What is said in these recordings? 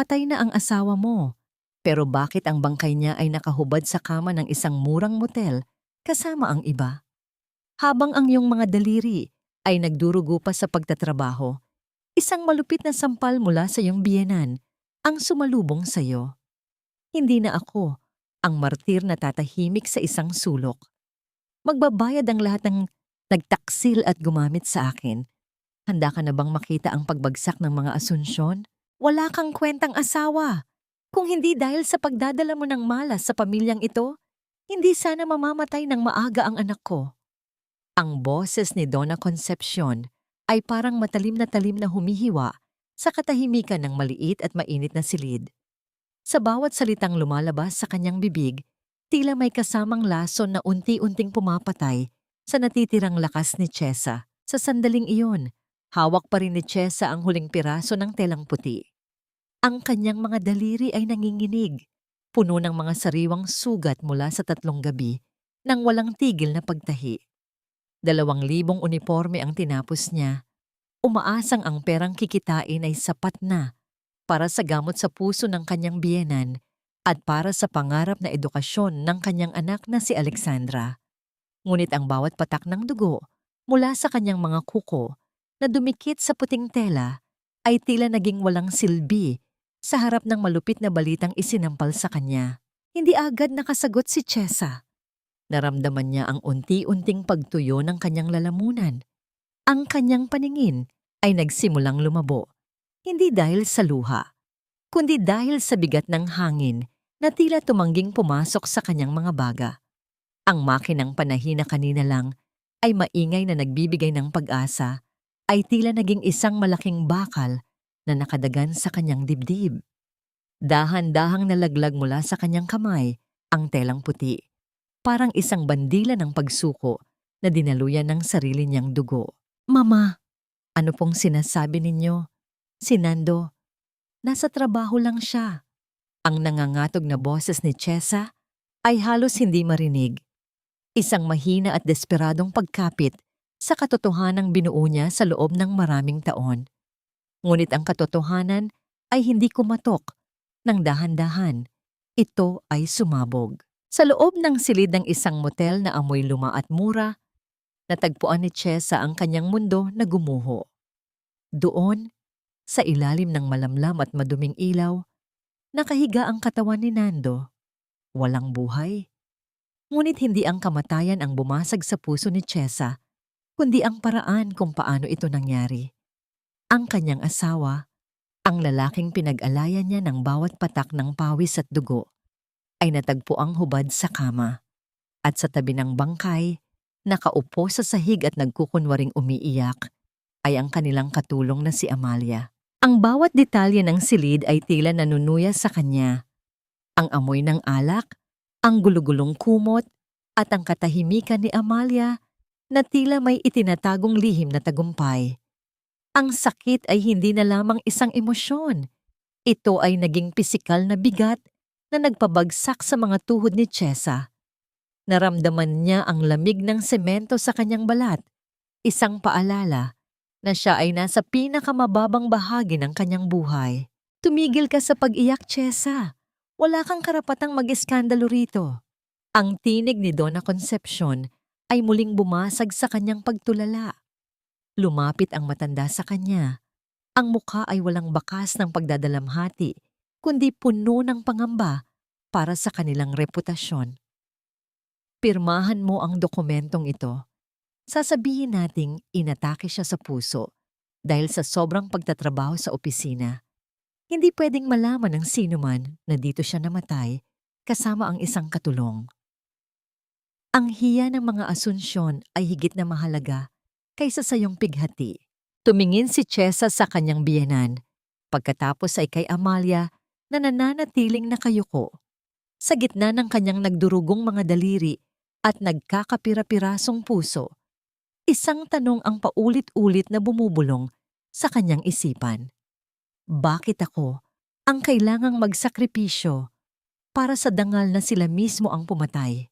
Patay na ang asawa mo. Pero bakit ang bangkay niya ay nakahubad sa kama ng isang murang motel kasama ang iba? Habang ang iyong mga daliri ay nagdurugo pa sa pagtatrabaho, isang malupit na sampal mula sa iyong biyenan ang sumalubong sa iyo. Hindi na ako ang martir na tatahimik sa isang sulok. Magbabayad ang lahat ng nagtaksil at gumamit sa akin. Handa ka na bang makita ang pagbagsak ng mga asunsyon? Wala kang kwentang asawa. Kung hindi dahil sa pagdadala mo ng malas sa pamilyang ito, hindi sana mamamatay ng maaga ang anak ko. Ang boses ni Donna Concepcion ay parang matalim na humihiwa sa katahimikan ng maliit at mainit na silid. Sa bawat salitang lumalabas sa kanyang bibig, tila may kasamang lason na unti-unting pumapatay sa natitirang lakas ni Chesa. Sa sandaling iyon, hawak pa rin ni Chesa ang huling piraso ng telang puti. Ang kanyang mga daliri ay nanginginig, puno ng mga sariwang sugat mula sa 3 gabi nang walang tigil na pagtahi. 2,000 uniforme ang tinapos niya. Umaasang ang perang kikitain ay sapat na para sa gamot sa puso ng kanyang biyenan at para sa pangarap na edukasyon ng kanyang anak na si Alexandra. Ngunit ang bawat patak ng dugo mula sa kanyang mga kuko na dumikit sa puting tela ay tila naging walang silbi sa harap ng malupit na balitang isinampal sa kanya. Hindi agad nakasagot si Chesa. Naramdaman niya ang unti-unting pagtuyo ng kanyang lalamunan. Ang kanyang paningin ay nagsimulang lumabo. Hindi dahil sa luha, kundi dahil sa bigat ng hangin na tila tumangging pumasok sa kanyang mga baga. Ang makinang panahina na kanina lang ay maingay na nagbibigay ng pag-asa ay tila naging isang malaking bakal na nakadagan sa kanyang dibdib. Dahan-dahang nalaglag mula sa kanyang kamay ang telang puti, parang isang bandila ng pagsuko na dinaluyan ng sarili niyang dugo. Mama, ano pong sinasabi ninyo? Si Nando, nasa trabaho lang siya. Ang nangangatog na boses ni Chesa ay halos hindi marinig. Isang mahina at desperadong pagkapit sa katotohanang binuo niya sa loob ng maraming taon. Ngunit ang katotohanan ay hindi kumatok ng dahan-dahan. Ito ay sumabog. Sa loob ng silid ng isang motel na amoy luma at mura, natagpuan ni Chesa ang kanyang mundo na gumuho. Doon, sa ilalim ng malamlam at maduming ilaw, nakahiga ang katawan ni Nando. Walang buhay. Ngunit hindi ang kamatayan ang bumasag sa puso ni Chesa, kundi ang paraan kung paano ito nangyari. Ang kanyang asawa, ang lalaking pinag-alayan niya ng bawat patak ng pawis at dugo, ay natagpuang hubad sa kama. At sa tabi ng bangkay, nakaupo sa sahig at nagkukunwaring umiiyak, ay ang kanilang katulong na si Amalia. Ang bawat detalye ng silid ay tila nanunuya sa kanya. Ang amoy ng alak, ang gulugulong kumot, at ang katahimikan ni Amalia na tila may itinatagong lihim na tagumpay. Ang sakit ay hindi na lamang isang emosyon. Ito ay naging pisikal na bigat na nagpabagsak sa mga tuhod ni Chesa. Naramdaman niya ang lamig ng semento sa kanyang balat, isang paalala na siya ay nasa pinakamababang bahagi ng kanyang buhay. Tumigil ka sa pag-iyak, Chesa. Wala kang karapatang mag-iskandalo rito. Ang tinig ni Donna Concepcion ay muling bumasag sa kanyang pagtulala. Lumapit ang matanda sa kanya. Ang mukha ay walang bakas ng pagdadalamhati, kundi puno ng pangamba para sa kanilang reputasyon. Pirmahan mo ang dokumentong ito. Sasabihin nating inatake siya sa puso dahil sa sobrang pagtatrabaho sa opisina. Hindi pwedeng malaman ng sino man na dito siya namatay kasama ang isang katulong. Ang hiya ng mga asunsyon ay higit na mahalaga kaysa sa iyong pighati. Tumingin si Chesa sa kanyang biyenan, pagkatapos ay kay Amalia na nananatiling nakayuko. Sa gitna ng kanyang nagdurugong mga daliri at nagkakapira-pirasong puso, isang tanong ang paulit-ulit na bumubulong sa kanyang isipan. Bakit ako ang kailangang magsakripisyo para sa dangal na sila mismo ang pumatay?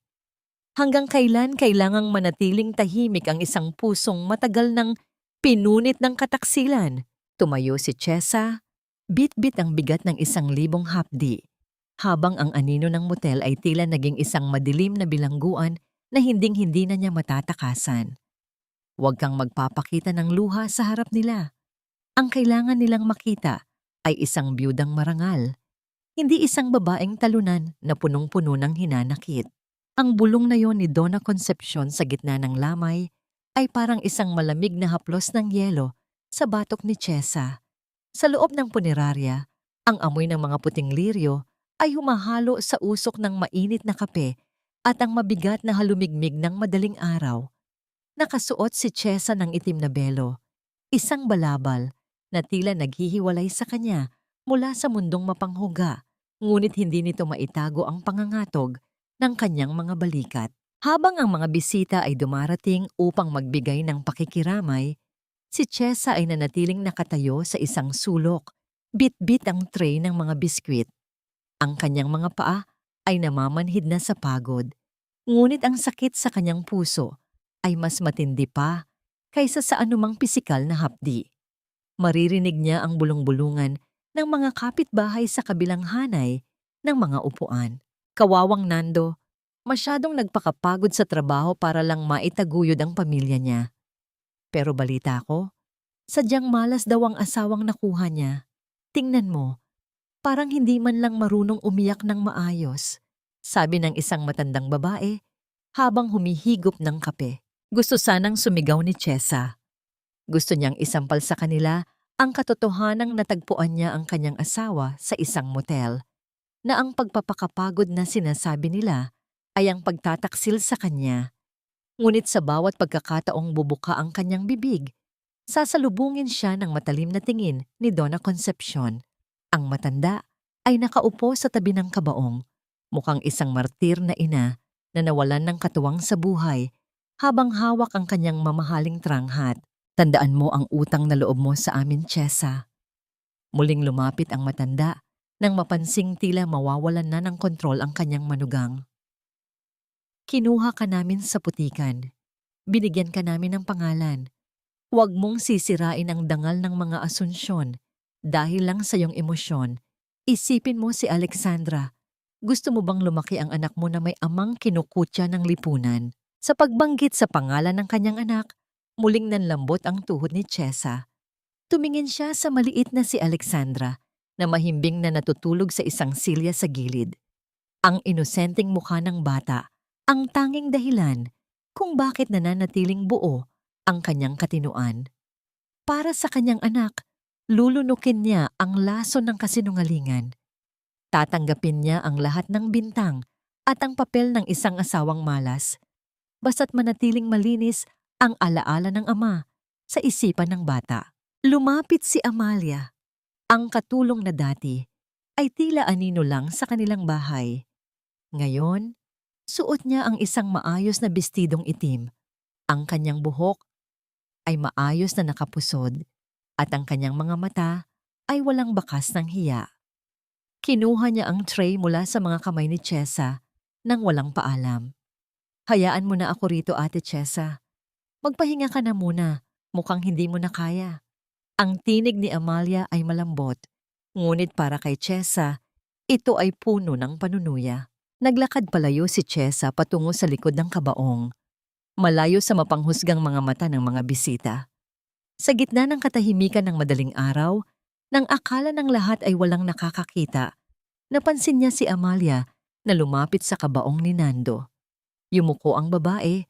Hanggang kailan kailangang manatiling tahimik ang isang pusong matagal nang pinunit ng kataksilan? Tumayo si Chesa Bit-bit ang bigat ng 1,000 hapdi, habang ang anino ng motel ay tila naging isang madilim na bilangguan na hinding-hindi na niya matatakasan. Huwag kang magpapakita ng luha sa harap nila. Ang kailangan nilang makita ay isang biyudang marangal, hindi isang babaeng talunan na punong-puno ng hinanakit. Ang bulong na yon ni Donna Concepcion sa gitna ng lamay ay parang isang malamig na haplos ng yelo sa batok ni Chesa. Sa loob ng punerarya, ang amoy ng mga puting liryo ay humahalo sa usok ng mainit na kape at ang mabigat na halumigmig ng madaling araw. Nakasuot si Chesa ng itim na belo, isang balabal na tila naghihiwalay sa kanya mula sa mundong mapanghuga, ngunit hindi nito maitago ang pangangatog ng kanyang mga balikat. Habang ang mga bisita ay dumarating upang magbigay ng pakikiramay, si Chesa ay nanatiling nakatayo sa isang sulok, bit-bit ang tray ng mga biskwit. Ang kanyang mga paa ay namamanhid na sa pagod, ngunit ang sakit sa kanyang puso ay mas matindi pa kaysa sa anumang pisikal na hapdi. Maririnig niya ang bulong-bulungan ng mga kapitbahay sa kabilang hanay ng mga upuan. Kawawang Nando, masyadong nagpakapagod sa trabaho para lang maitaguyod ang pamilya niya. Pero balita ko, sadyang malas daw ang asawang nakuha niya. Tingnan mo, parang hindi man lang marunong umiyak ng maayos, sabi ng isang matandang babae habang humihigop ng kape. Gusto sanang sumigaw ni Chesa. Gusto niyang isampal sa kanila ang katotohanang natagpuan niya ang kanyang asawa sa isang motel, na ang pagpapakapagod na sinasabi nila ay ang pagtataksil sa kanya. Ngunit sa bawat pagkakataong bubuka ang kanyang bibig, sasalubungin siya ng matalim na tingin ni Donna Concepcion. Ang matanda ay nakaupo sa tabi ng kabaong, mukhang isang martir na ina na nawalan ng katuwang sa buhay habang hawak ang kanyang mamahaling tranghat. Tandaan mo ang utang na loob mo sa amin, Chesa. Muling lumapit ang matanda nang mapansing tila mawawalan na ng kontrol ang kanyang manugang. Kinuha ka namin sa putikan. Binigyan ka namin ng pangalan. Huwag mong sisirain ang dangal ng mga asunsyon dahil lang sa iyong emosyon. Isipin mo si Alexandra. Gusto mo bang lumaki ang anak mo na may amang kinukutya ng lipunan? Sa pagbanggit sa pangalan ng kanyang anak, muling nanlambot ang tuhod ni Chesa. Tumingin siya sa maliit na si Alexandra na mahimbing na natutulog sa isang silya sa gilid. Ang inosenteng mukha ng bata, ang tanging dahilan kung bakit nananatiling buo ang kanyang katinuan. Para sa kanyang anak, lulunukin niya ang laso ng kasinungalingan. Tatanggapin niya ang lahat ng bintang at ang papel ng isang asawang malas, basta't manatiling malinis ang alaala ng ama sa isipan ng bata. Lumapit si Amalia. Ang katulong na dati ay tila anino lang sa kanilang bahay. Ngayon, suot niya ang isang maayos na bestidong itim. Ang kanyang buhok ay maayos na nakapusod at ang kanyang mga mata ay walang bakas ng hiya. Kinuha niya ang tray mula sa mga kamay ni Chesa nang walang paalam. Hayaan mo na ako rito, Ate Chesa. Magpahinga ka na muna, mukhang hindi mo na kaya. Ang tinig ni Amalia ay malambot, ngunit para kay Chesa, ito ay puno ng panunuya. Naglakad palayo si Chesa patungo sa likod ng kabaong, malayo sa mapanghusgang mga mata ng mga bisita. Sa gitna ng katahimikan ng madaling araw, nang akala ng lahat ay walang nakakakita, napansin niya si Amalia na lumapit sa kabaong ni Nando. Yumuko ang babae,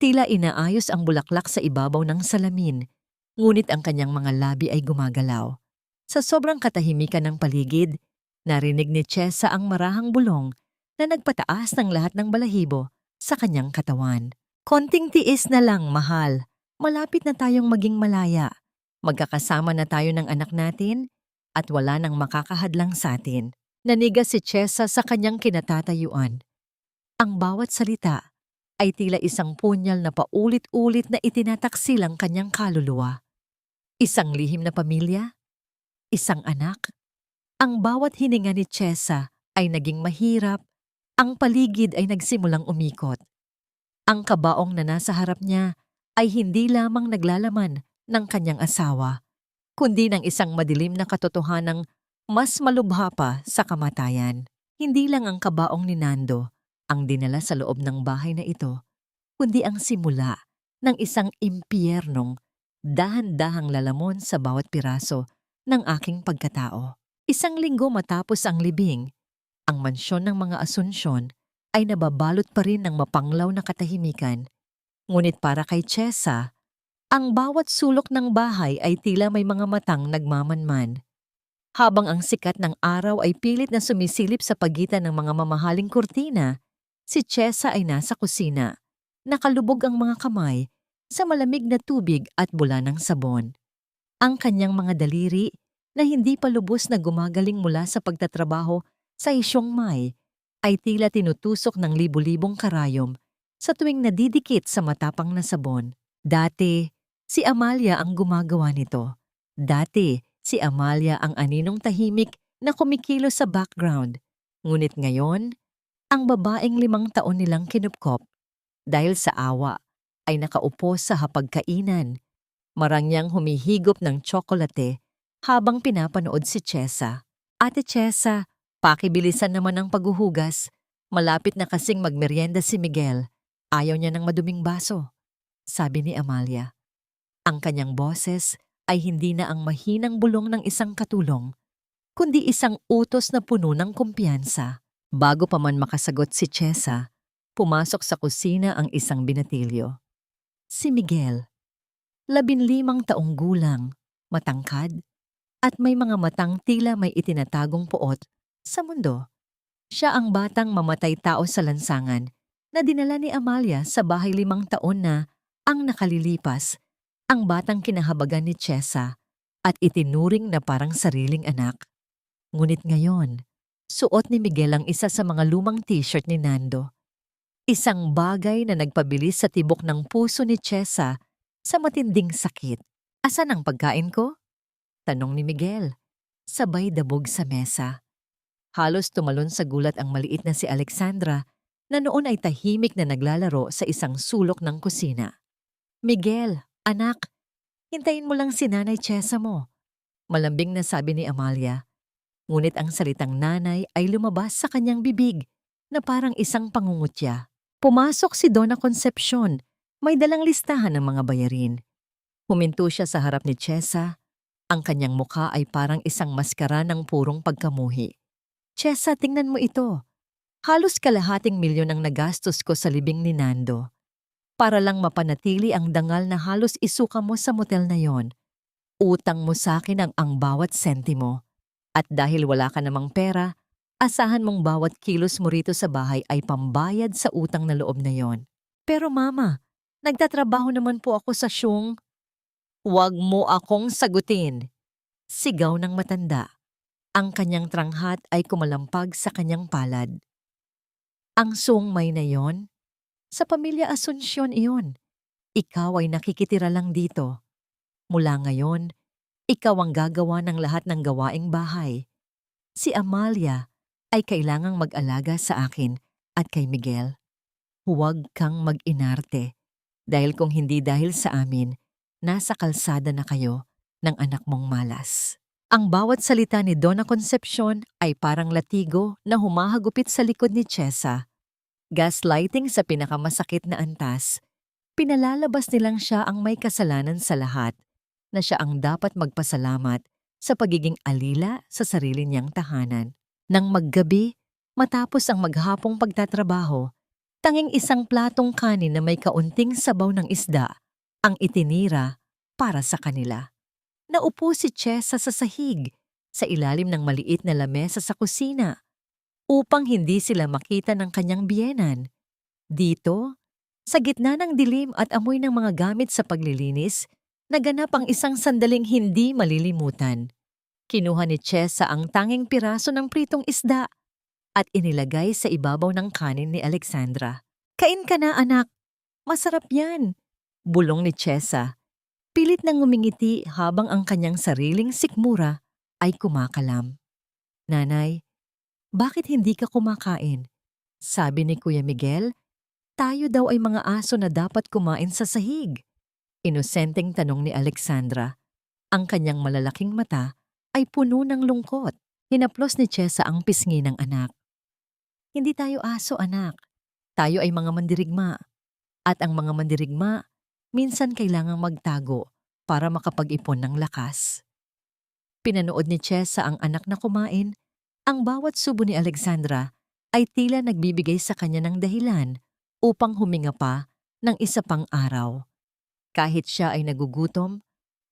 tila inaayos ang bulaklak sa ibabaw ng salamin, ngunit ang kanyang mga labi ay gumagalaw. Sa sobrang katahimikan ng paligid, narinig ni Chesa ang marahang bulong na nagpataas ng lahat ng balahibo sa kanyang katawan. Konting tiis na lang, mahal. Malapit na tayong maging malaya. Magkakasama na tayo ng anak natin at wala nang makakahadlang sa atin. Naniga si Chesa sa kanyang kinatatayuan. Ang bawat salita ay tila isang punyal na paulit-ulit na itinataksil ang kanyang kaluluwa. Isang lihim na pamilya? Isang anak? Ang bawat hininga ni Chesa ay naging mahirap, ang paligid ay nagsimulang umikot. Ang kabaong na nasa harap niya ay hindi lamang naglalaman ng kanyang asawa, kundi ng isang madilim na katotohanang Mas malubha pa sa kamatayan. Hindi lang ang kabaong ni Nando ang dinala sa loob ng bahay na ito, kundi ang simula ng isang impyernong dahan-dahang lalamon sa bawat piraso ng aking pagkatao. Isang linggo matapos ang libing, ang mansyon ng mga Asunsyon ay nababalot pa rin ng mapanglaw na katahimikan. Ngunit para kay Chesa, ang bawat sulok ng bahay ay tila may mga matang nagmamanman. Habang ang sikat ng araw ay pilit na sumisilip sa pagitan ng mga mamahaling kurtina, si Chesa ay nasa kusina. Nakalubog ang mga kamay sa malamig na tubig at bula ng sabon. Ang kanyang mga daliri na hindi pa lubos na gumagaling mula sa pagtatrabaho sa isyong May ay tila tinutusok ng libu-libong karayom sa tuwing nadidikit sa matapang na sabon. Dati, si Amalia ang gumagawa nito. Dati, si Amalia ang aninong tahimik na kumikilos sa background. Ngunit ngayon, ang babaeng 5 taon nilang kinupkop dahil sa awa ay nakaupo sa hapagkainan. Marangyang humihigop ng tsokolate habang pinapanood si Chesa. Ate Chesa, pakibilisan naman ang paghuhugas. Malapit na kasing magmeryenda si Miguel. Ayaw niya ng maduming baso, sabi ni Amalia. Ang kanyang boses ay hindi na ang mahinang bulong ng isang katulong, kundi isang utos na puno ng kumpiyansa. Bago pa man makasagot si Chesa, pumasok sa kusina ang isang binatilyo. Si Miguel, 15 taong gulang, matangkad, at may mga matang tila may itinatagong puot sa mundo. Siya ang batang mamatay tao sa lansangan na dinala ni Amalia sa bahay 5 taon na ang nakalilipas, ang batang kinahabagan ni Chesa at itinuring na parang sariling anak. Ngunit ngayon, suot ni Miguel ang isa sa mga lumang t-shirt ni Nando. Isang bagay na nagpabilis sa tibok ng puso ni Chesa sa matinding sakit. Asan ang pagkain ko? Tanong ni Miguel, sabay dabog sa mesa. Halos tumalon sa gulat ang maliit na si Alexandra na noon ay tahimik na naglalaro sa isang sulok ng kusina. Miguel, anak, hintayin mo lang si Nanay Chesa mo, malambing na sabi ni Amalia. Ngunit ang salitang nanay ay lumabas sa kanyang bibig na parang isang pangungutya. Pumasok si Donna Concepcion, may dalang listahan ng mga bayarin. Huminto siya sa harap ni Chesa. Ang kanyang mukha ay parang isang maskara ng purong pagkamuhi. Chesa, tingnan mo ito. Halos kalahating milyon ang nagastos ko sa libing ni Nando. Para lang mapanatili ang dangal na halos isuka mo sa motel na yon. Utang mo sa akin ang bawat sentimo. At dahil wala ka namang pera, asahan mong bawat kilos mo rito sa bahay ay pambayad sa utang na loob na yon. Pero mama, nagtatrabaho naman po ako sa siyong... Huwag mo akong sagutin. Sigaw ng matanda. Ang kanyang tranghat ay kumalampag sa kanyang palad. Ang sungmay na yon? Sa pamilya Asunsyon iyon. Ikaw ay nakikitira lang dito. Mula ngayon, ikaw ang gagawa ng lahat ng gawaing bahay. Si Amalia ay kailangang mag-alaga sa akin at kay Miguel. Huwag kang mag-inarte dahil kung hindi dahil sa amin, nasa kalsada na kayo ng anak mong malas. Ang bawat salita ni Donna Concepcion ay parang latigo na humahagupit sa likod ni Chesa. Gaslighting sa pinakamasakit na antas, pinalalabas nilang siya ang may kasalanan sa lahat, na siya ang dapat magpasalamat sa pagiging alila sa sarili niyang tahanan. Nang maggabi, matapos ang maghapong pagtatrabaho, tanging isang platong kanin na may kaunting sabaw ng isda ang itinira para sa kanila. Naupo si Chesa sa sahig, sa ilalim ng maliit na lamesa sa kusina, upang hindi sila makita ng kanyang biyenan. Dito, sa gitna ng dilim at amoy ng mga gamit sa paglilinis, naganap ang isang sandaling hindi malilimutan. Kinuha ni Chesa ang tanging piraso ng pritong isda at inilagay sa ibabaw ng kanin ni Alexandra. Kain ka na, anak. Masarap yan, bulong ni Chesa. Pilit nang ngumingiti habang ang kanyang sariling sikmura ay kumakalam. Nanay, bakit hindi ka kumakain? Sabi ni Kuya Miguel, tayo daw ay mga aso na dapat kumain sa sahig. Inosenteng tanong ni Alexandra. Ang kanyang malalaking mata ay puno ng lungkot. Hinaplos ni Chesa ang pisngi ng anak. Hindi tayo aso, anak. Tayo ay mga mandirigma. At ang mga mandirigma, minsan kailangang magtago para makapag-ipon ng lakas. Pinanood ni Chesa ang anak na kumain. Ang bawat subo ni Alexandra ay tila nagbibigay sa kanya ng dahilan upang huminga pa ng isa pang araw. Kahit siya ay nagugutom,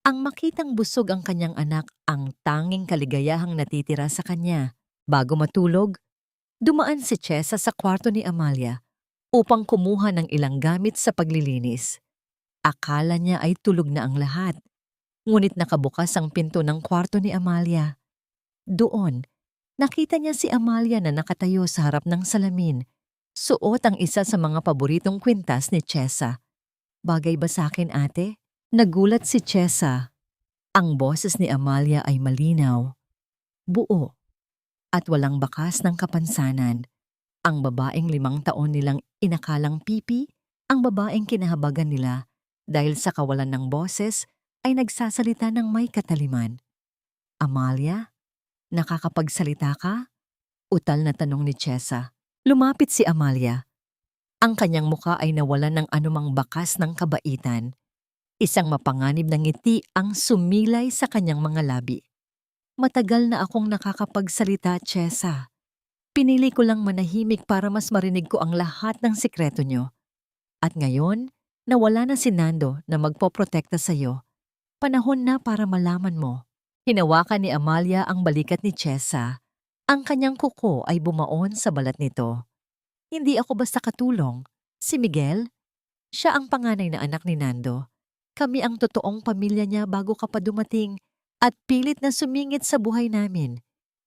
ang makitang busog ang kanyang anak ang tanging kaligayahang natitira sa kanya. Bago matulog, dumaan si Chesa sa kwarto ni Amalia upang kumuha ng ilang gamit sa paglilinis. Akala niya ay tulog na ang lahat, ngunit nakabukas ang pinto ng kwarto ni Amalia. Doon, nakita niya si Amalia na nakatayo sa harap ng salamin, suot ang isa sa mga paboritong kwintas ni Chesa. Bagay ba sa akin, ate? Nagulat si Chesa. Ang boses ni Amalia ay malinaw, buo, at walang bakas ng kapansanan. Ang babaeng 5 taon nilang inakalang pipi, ang babaeng kinahabagan nila dahil sa kawalan ng boses ay nagsasalita ng may kataliman. Amalia, nakakapagsalita ka? Utal na tanong ni Chesa. Lumapit si Amalia. Ang kanyang muka ay nawalan ng anumang bakas ng kabaitan. Isang mapanganib na ngiti ang sumilay sa kanyang mga labi. Matagal na akong nakakapagsalita, Chesa. Pinili ko lang manahimik para mas marinig ko ang lahat ng sikreto nyo. At ngayon, nawala na si Nando na magpoprotekta sa'yo. Panahon na para malaman mo. Hinawakan ni Amalia ang balikat ni Chesa. Ang kanyang kuko ay bumaon sa balat nito. Hindi ako basta katulong. Si Miguel, siya ang panganay na anak ni Nando. Kami ang totoong pamilya niya bago ka pa dumating at pilit na sumingit sa buhay namin.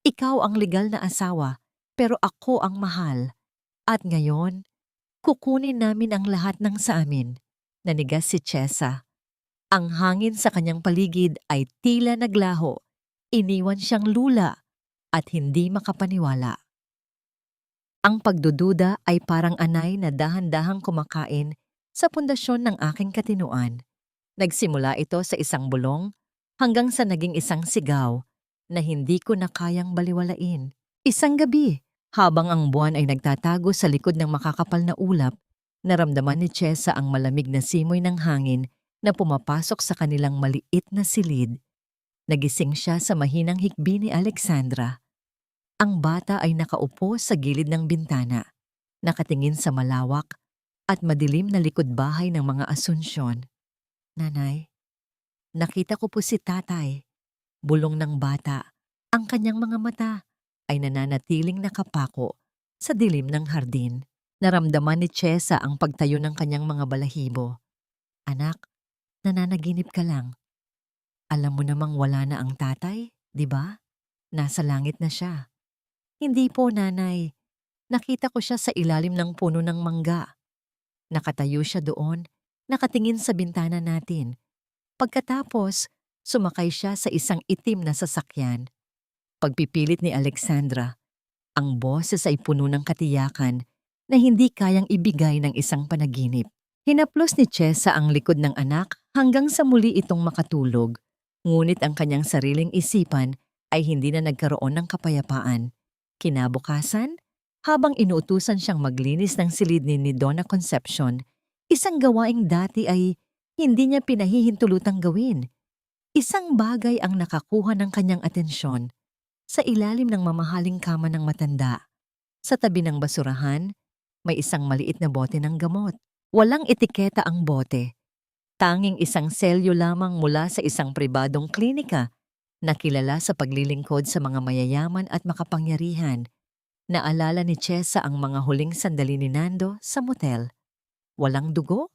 Ikaw ang legal na asawa, pero ako ang mahal. At ngayon, kukunin namin ang lahat ng sa amin. Nanigas si Chesa. Ang hangin sa kanyang paligid ay tila naglaho. Iniwan siyang lula at hindi makapaniwala. Ang pagdududa ay parang anay na dahan-dahang kumakain sa pundasyon ng aking katinuan. Nagsimula ito sa isang bulong hanggang sa naging isang sigaw na hindi ko na kayang baliwalain. Isang gabi, habang ang buwan ay nagtatago sa likod ng makakapal na ulap, naramdaman ni Chesa ang malamig na simoy ng hangin na pumapasok sa kanilang maliit na silid. Nagising siya sa mahinang hikbi ni Alexandra. Ang bata ay nakaupo sa gilid ng bintana, nakatingin sa malawak at madilim na likod bahay ng mga Asunsyon. Nanay, nakita ko po si tatay. Bulong ng bata, ang kanyang mga mata ay nananatiling nakapako sa dilim ng hardin. Naramdaman ni Chesa ang pagtayo ng kanyang mga balahibo. Anak, nananaginip ka lang. Alam mo namang wala na ang tatay, di ba? Nasa langit na siya. Hindi po, nanay. Nakita ko siya sa ilalim ng puno ng mangga. Nakatayo siya doon, nakatingin sa bintana natin. Pagkatapos, sumakay siya sa isang itim na sasakyan. Pagpipilit ni Alexandra, ang boses ay puno ng katiyakan na hindi kayang ibigay ng isang panaginip. Hinaplos ni Chesa ang likod ng anak hanggang sa muli itong makatulog. Ngunit ang kanyang sariling isipan ay hindi na nagkaroon ng kapayapaan. Kinabukasan, habang inuutusan siyang maglinis ng silid ni Donna Concepcion, isang gawaing dati ay hindi niya pinahihintulutang gawin. Isang bagay ang nakakuha ng kanyang atensyon. Sa ilalim ng mamahaling kama ng matanda, sa tabi ng basurahan, may isang maliit na bote ng gamot. Walang etiketa ang bote. Tanging isang selyo lamang mula sa isang pribadong klinika na kilala sa paglilingkod sa mga mayayaman at makapangyarihan. Naalala ni Chesa ang mga huling sandali ni Nando sa motel. Walang dugo,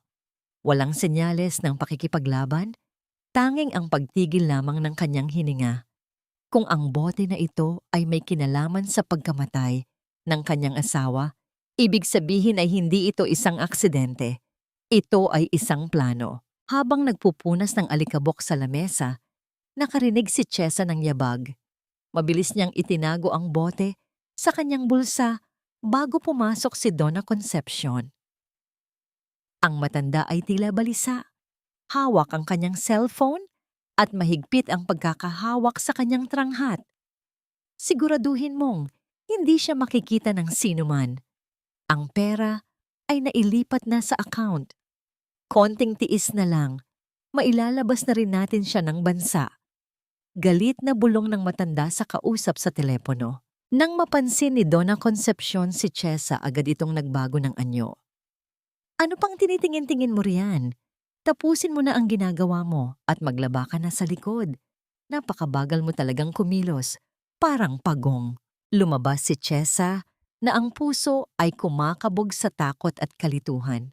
walang senyales ng pakikipaglaban, tanging ang pagtigil lamang ng kanyang hininga. Kung ang bote na ito ay may kinalaman sa pagkamatay ng kanyang asawa, ibig sabihin ay hindi ito isang aksidente. Ito ay isang plano. Habang nagpupunas ng alikabok sa lamesa, nakarinig si Chesa ng yabag. Mabilis niyang itinago ang bote sa kanyang bulsa bago pumasok si Donna Concepcion. Ang matanda ay tila balisa. Hawak ang kanyang cellphone at mahigpit ang pagkakahawak sa kanyang tranghat. Siguraduhin mong hindi siya makikita ng sinuman. Ang pera ay nailipat na sa account. Konting tiis na lang, mailalabas na rin natin siya ng bansa. Galit na bulong ng matanda sa kausap sa telepono. Nang mapansin ni Donna Concepcion si Chesa, agad itong nagbago ng anyo. Ano pang tinitingin-tingin mo riyan? Tapusin mo na ang ginagawa mo at maglaba ka na sa likod. Napakabagal mo talagang kumilos, parang pagong. Lumabas si Chesa na ang puso ay kumakabog sa takot at kalituhan.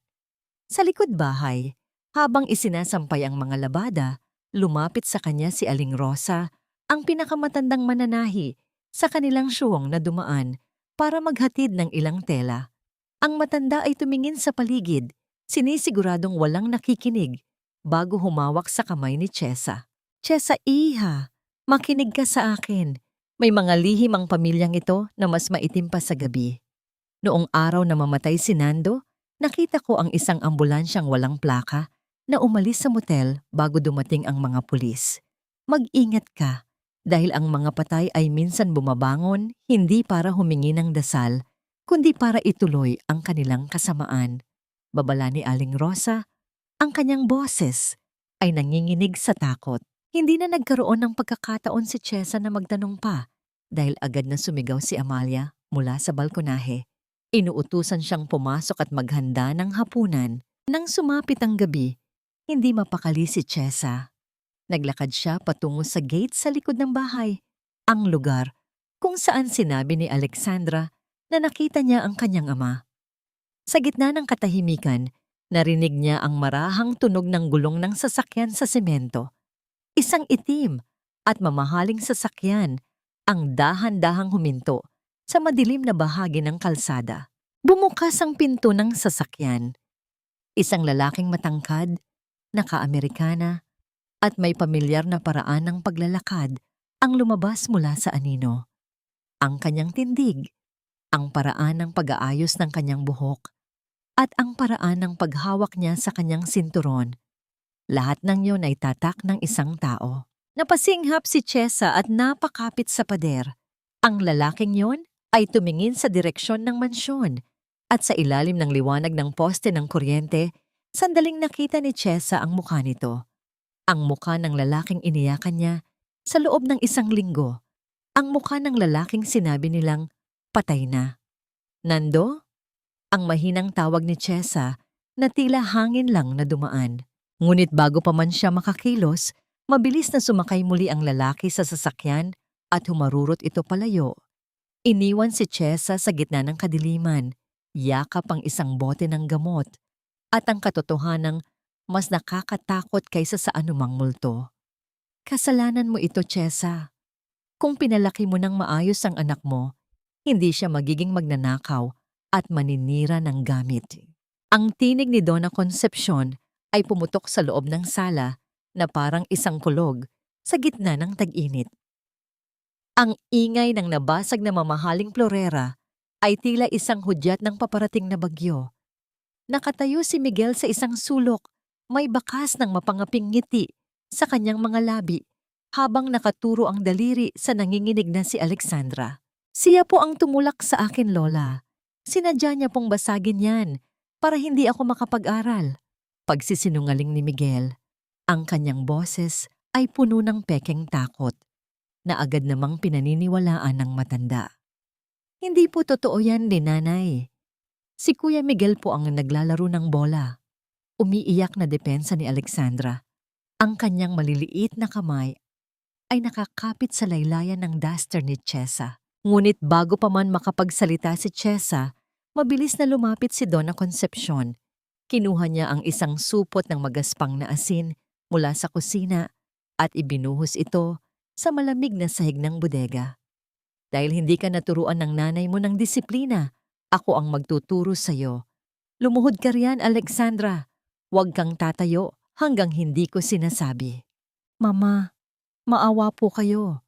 Sa likod bahay, habang isinasampay ang mga labada, lumapit sa kanya si Aling Rosa, ang pinakamatandang mananahi sa kanilang syuwang na dumaan para maghatid ng ilang tela. Ang matanda ay tumingin sa paligid, sinisiguradong walang nakikinig bago humawak sa kamay ni Chesa. Chesa, iha, makinig ka sa akin. May mga lihim ang pamilyang ito na mas maitim pa sa gabi. Noong araw na mamatay si Nando, nakita ko ang isang ambulansyang walang plaka na umalis sa motel bago dumating ang mga pulis. Mag-ingat ka dahil ang mga patay ay minsan bumabangon hindi para humingi ng dasal, kundi para ituloy ang kanilang kasamaan. Babala ni Aling Rosa, ang kanyang boses ay nanginginig sa takot. Hindi na nagkaroon ng pagkakataon si Chesa na magtanong pa dahil agad na sumigaw si Amalia mula sa balkonahe. Inuutusan siyang pumasok at maghanda ng hapunan. Nang sumapit ang gabi, hindi mapakali si Chesa. Naglakad siya patungo sa gate sa likod ng bahay, ang lugar kung saan sinabi ni Alexandra na nakita niya ang kanyang ama. Sa gitna ng katahimikan, narinig niya ang marahang tunog ng gulong ng sasakyan sa semento. Isang itim at mamahaling sasakyan ang dahan-dahang huminto sa madilim na bahagi ng kalsada. Bumukas ang pinto ng sasakyan. Isang lalaking matangkad, naka-Amerikana, at may pamilyar na paraan ng paglalakad ang lumabas mula sa anino. Ang kanyang tindig, ang paraan ng pag-aayos ng kanyang buhok, at ang paraan ng paghawak niya sa kanyang sinturon. Lahat ng yun ay tatak ng isang tao. Napasinghap si Chesa at napakapit sa pader. Ang lalaking yon ay tumingin sa direksyon ng mansyon at sa ilalim ng liwanag ng poste ng kuryente, sandaling nakita ni Chesa ang mukha nito. Ang mukha ng lalaking iniyakan niya sa loob ng isang linggo. Ang mukha ng lalaking sinabi nilang patay na. Nando? Ang mahinang tawag ni Chesa na tila hangin lang na dumaan. Ngunit bago pa man siya makakilos, mabilis na sumakay muli ang lalaki sa sasakyan at humarurot ito palayo. Iniwan si Chesa sa gitna ng kadiliman, yakap ang isang bote ng gamot at ang katotohanang mas nakakatakot kaysa sa anumang multo. Kasalanan mo ito, Chesa. Kung pinalaki mo ng maayos ang anak mo, hindi siya magiging magnanakaw at maninira ng gamit. Ang tinig ni Donna Concepcion ay pumutok sa loob ng sala na parang isang kulog sa gitna ng tag-init. Ang ingay ng nabasag na mamahaling florera ay tila isang hudyat ng paparating na bagyo. Nakatayo si Miguel sa isang sulok, may bakas ng mapangaping ngiti sa kanyang mga labi habang nakaturo ang daliri sa nanginginig na si Alexandra. Siya po ang tumulak sa akin, Lola. Sinadya niya pong basagin yan para hindi ako makapag-aral. Pagsisinungaling ni Miguel, ang kanyang boses ay puno ng pekeng takot na agad namang pinaniniwalaan ng matanda. Hindi po totoo yan, Nanay. Si Kuya Miguel po ang naglalaro ng bola. Umiiyak na depensa ni Alexandra. Ang kanyang maliliit na kamay ay nakakapit sa laylayan ng duster ni Chesa. Ngunit bago pa man makapagsalita si Chesa, mabilis na lumapit si Donna Concepcion. Kinuha niya ang isang supot ng magaspang na asin mula sa kusina at ibinuhos ito sa malamig na sahig ng bodega. Dahil hindi ka naturuan ng nanay mo ng disiplina, ako ang magtuturo sa'yo. Lumuhod ka riyan, Alexandra. Huwag kang tatayo hanggang hindi ko sinasabi. Mama, maawa po kayo.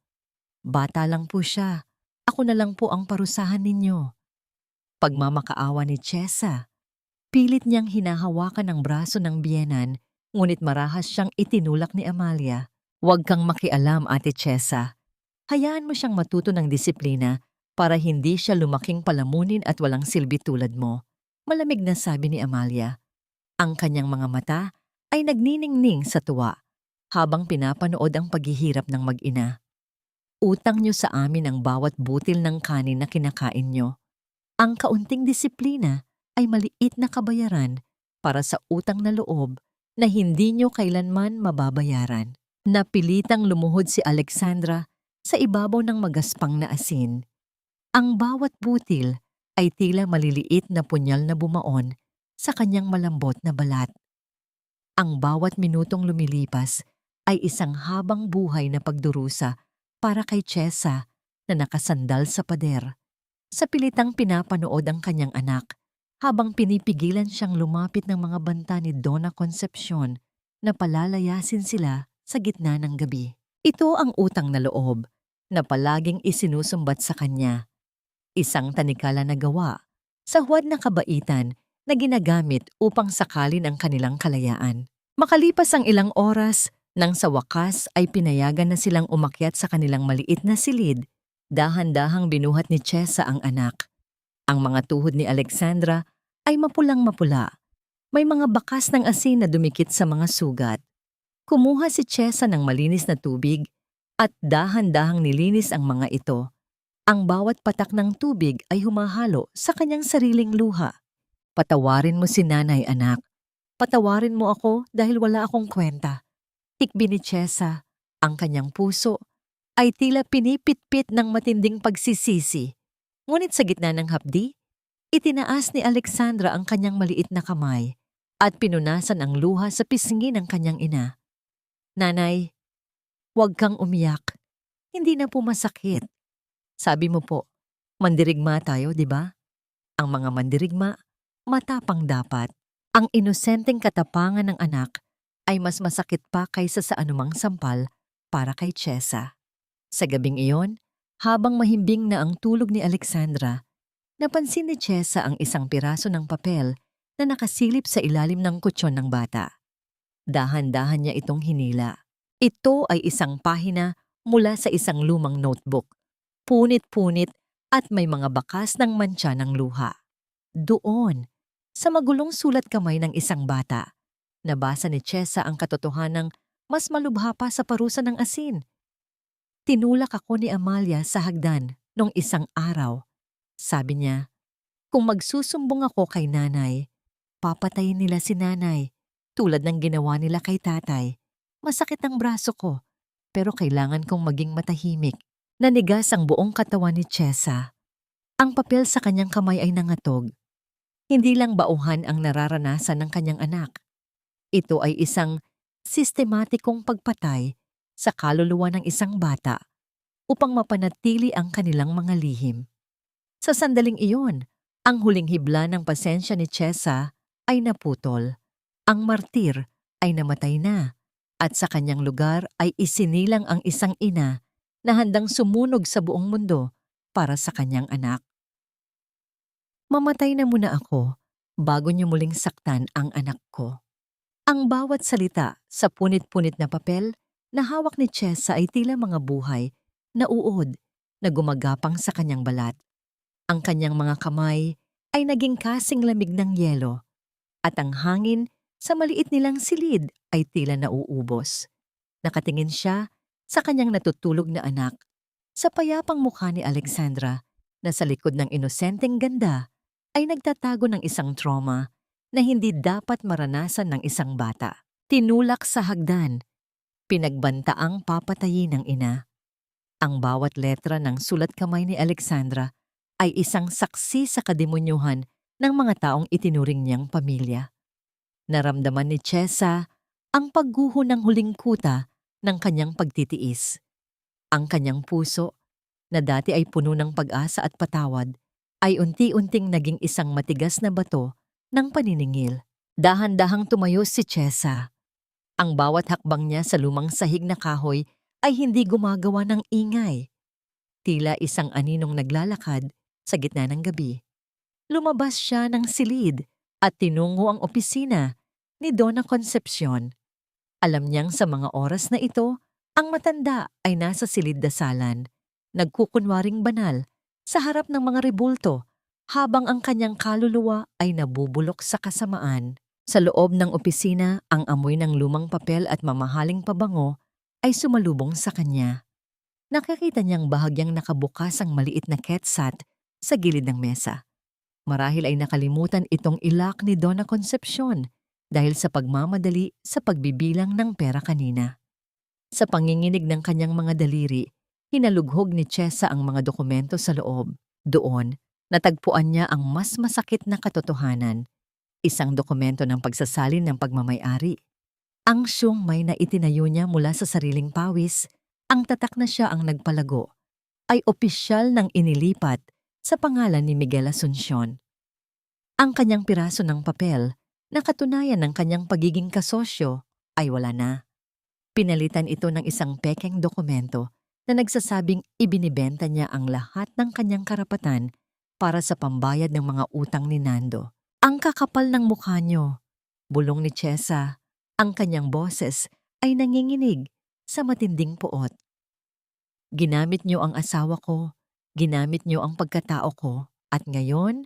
Bata lang po siya. Ako na lang po ang parusahan ninyo. Pagmamakaawa ni Chesa, pilit niyang hinahawakan ang braso ng biyenan, ngunit marahas siyang itinulak ni Amalia. Huwag kang makialam, Ate Chesa. Hayaan mo siyang matuto ng disiplina para hindi siya lumaking palamunin at walang silbi tulad mo. Malamig na sabi ni Amalia. Ang kanyang mga mata ay nagniningning sa tuwa habang pinapanood ang paghihirap ng mag-ina. Utang niyo sa amin ang bawat butil ng kanin na kinakain niyo. Ang kaunting disiplina ay maliit na kabayaran para sa utang na loob na hindi niyo kailanman mababayaran. Napilitang lumuhod si Alexandra sa ibabaw ng magaspang na asin. Ang bawat butil ay tila maliliit na punyal na bumaon sa kanyang malambot na balat. Ang bawat minutong lumilipas ay isang habang buhay na pagdurusa para kay Chesa na nakasandal sa pader. Sa pilitang pinapanood ang kanyang anak habang pinipigilan siyang lumapit ng mga banta ni Donna Concepcion na palalayasin sila sa gitna ng gabi. Ito ang utang na loob na palaging isinusumbat sa kanya. Isang tanikala na gawa sa huwad na kabaitan na ginagamit upang sakalin ang kanilang kalayaan. Makalipas ang ilang oras, nang sa wakas ay pinayagan na silang umakyat sa kanilang maliit na silid, dahan-dahang binuhat ni Chesa ang anak. Ang mga tuhod ni Alexandra ay mapulang-mapula. May mga bakas ng asin na dumikit sa mga sugat. Kumuha si Chesa ng malinis na tubig at dahan-dahang nilinis ang mga ito. Ang bawat patak ng tubig ay humahalo sa kanyang sariling luha. Patawarin mo si nanay, anak. Patawarin mo ako dahil wala akong kwenta. Tikbi ni Chesa, ang kanyang puso ay tila pinipitpit ng matinding pagsisisi. Ngunit sa gitna ng hapdi, itinaas ni Alexandra ang kanyang maliit na kamay at pinunasan ang luha sa pisngi ng kanyang ina. Nanay, huwag kang umiyak. Hindi na po masakit. Sabi mo po, mandirigma tayo, di ba? Ang mga mandirigma, matapang dapat. Ang inosenteng katapangan ng anak ay mas masakit pa kaysa sa anumang sampal para kay Chesa. Sa gabing iyon, habang mahimbing na ang tulog ni Alexandra, napansin ni Chesa ang isang piraso ng papel na nakasilip sa ilalim ng kutsyon ng bata. Dahan-dahan niya itong hinila. Ito ay isang pahina mula sa isang lumang notebook. Punit-punit at may mga bakas ng mantsa ng luha. Doon, sa magulong sulat kamay ng isang bata, nabasa ni Chesa ang katotohanang mas malubha pa sa parusa ng asin. Tinulak ako ni Amalia sa hagdan nung isang araw. Sabi niya, kung magsusumbong ako kay nanay, papatayin nila si nanay, tulad ng ginawa nila kay tatay. Masakit ang braso ko, pero kailangan kong maging matahimik. Nanigas ang buong katawan ni Chesa. Ang papel sa kanyang kamay ay nangatog. Hindi lang bauhan ang nararanasan ng kanyang anak. Ito ay isang sistematikong pagpatay sa kaluluwa ng isang bata upang mapanatili ang kanilang mga lihim. Sa sandaling iyon, ang huling hibla ng pasensya ni Chesa ay naputol. Ang martir ay namatay na at sa kanyang lugar ay isinilang ang isang ina na handang sumunog sa buong mundo para sa kanyang anak. Mamatay na muna ako bago niyo muling saktan ang anak ko. Ang bawat salita sa punit-punit na papel na hawak ni Chesa ay tila mga buhay na uod na gumagapang sa kanyang balat. Ang kanyang mga kamay ay naging kasing lamig ng yelo at ang hangin sa maliit nilang silid ay tila nauubos. Nakatingin siya sa kanyang natutulog na anak, sa payapang mukha ni Alexandra na sa likod ng inosenteng ganda ay nagtatago ng isang trauma na hindi dapat maranasan ng isang bata. Tinulak sa hagdan, pinagbantaang papatayin ng ina. Ang bawat letra ng sulat kamay ni Alexandra ay isang saksi sa kademonyuhan ng mga taong itinuring niyang pamilya. Naramdaman ni Chesa ang pagguho ng huling kuta ng kanyang pagtitiis. Ang kanyang puso, na dati ay puno ng pag-asa at patawad, ay unti-unting naging isang matigas na bato ng paniningil. Dahan-dahang tumayo si Chesa. Ang bawat hakbang niya sa lumang sahig na kahoy ay hindi gumagawa ng ingay. Tila isang aninong naglalakad sa gitna ng gabi. Lumabas siya ng silid at tinungo ang opisina ni Donna Concepcion. Alam niyang sa mga oras na ito, ang matanda ay nasa silid dasalan nagkukunwaring banal sa harap ng mga rebulto habang ang kanyang kaluluwa ay nabubulok sa kasamaan. Sa loob ng opisina, ang amoy ng lumang papel at mamahaling pabango ay sumalubong sa kanya. Nakikita niyang bahagyang nakabukas ang maliit na ketsat sa gilid ng mesa. Marahil ay nakalimutan itong ilak ni Donna Concepcion dahil sa pagmamadali sa pagbibilang ng pera kanina. Sa panginginig ng kanyang mga daliri, hinalughog ni Chesa ang mga dokumento sa loob. Doon, natagpuan niya ang mas masakit na katotohanan. Isang dokumento ng pagsasalin ng pagmamay-ari. Ang siyungmay na itinayo niya mula sa sariling pawis, ang tatak na siya ang nagpalago, ay opisyal ng inilipat sa pangalan ni Miguel Asuncion. Ang kanyang piraso ng papel na katunayan ng kanyang pagiging kasosyo ay wala na. Pinalitan ito ng isang pekeng dokumento na nagsasabing ibinibenta niya ang lahat ng kanyang karapatan para sa pambayad ng mga utang ni Nando. Ang kakapal ng mukha niyo, bulong ni Chesa, ang kanyang boses ay nanginginig sa matinding puot. Ginamit niyo ang asawa ko, ginamit niyo ang pagkatao ko, at ngayon,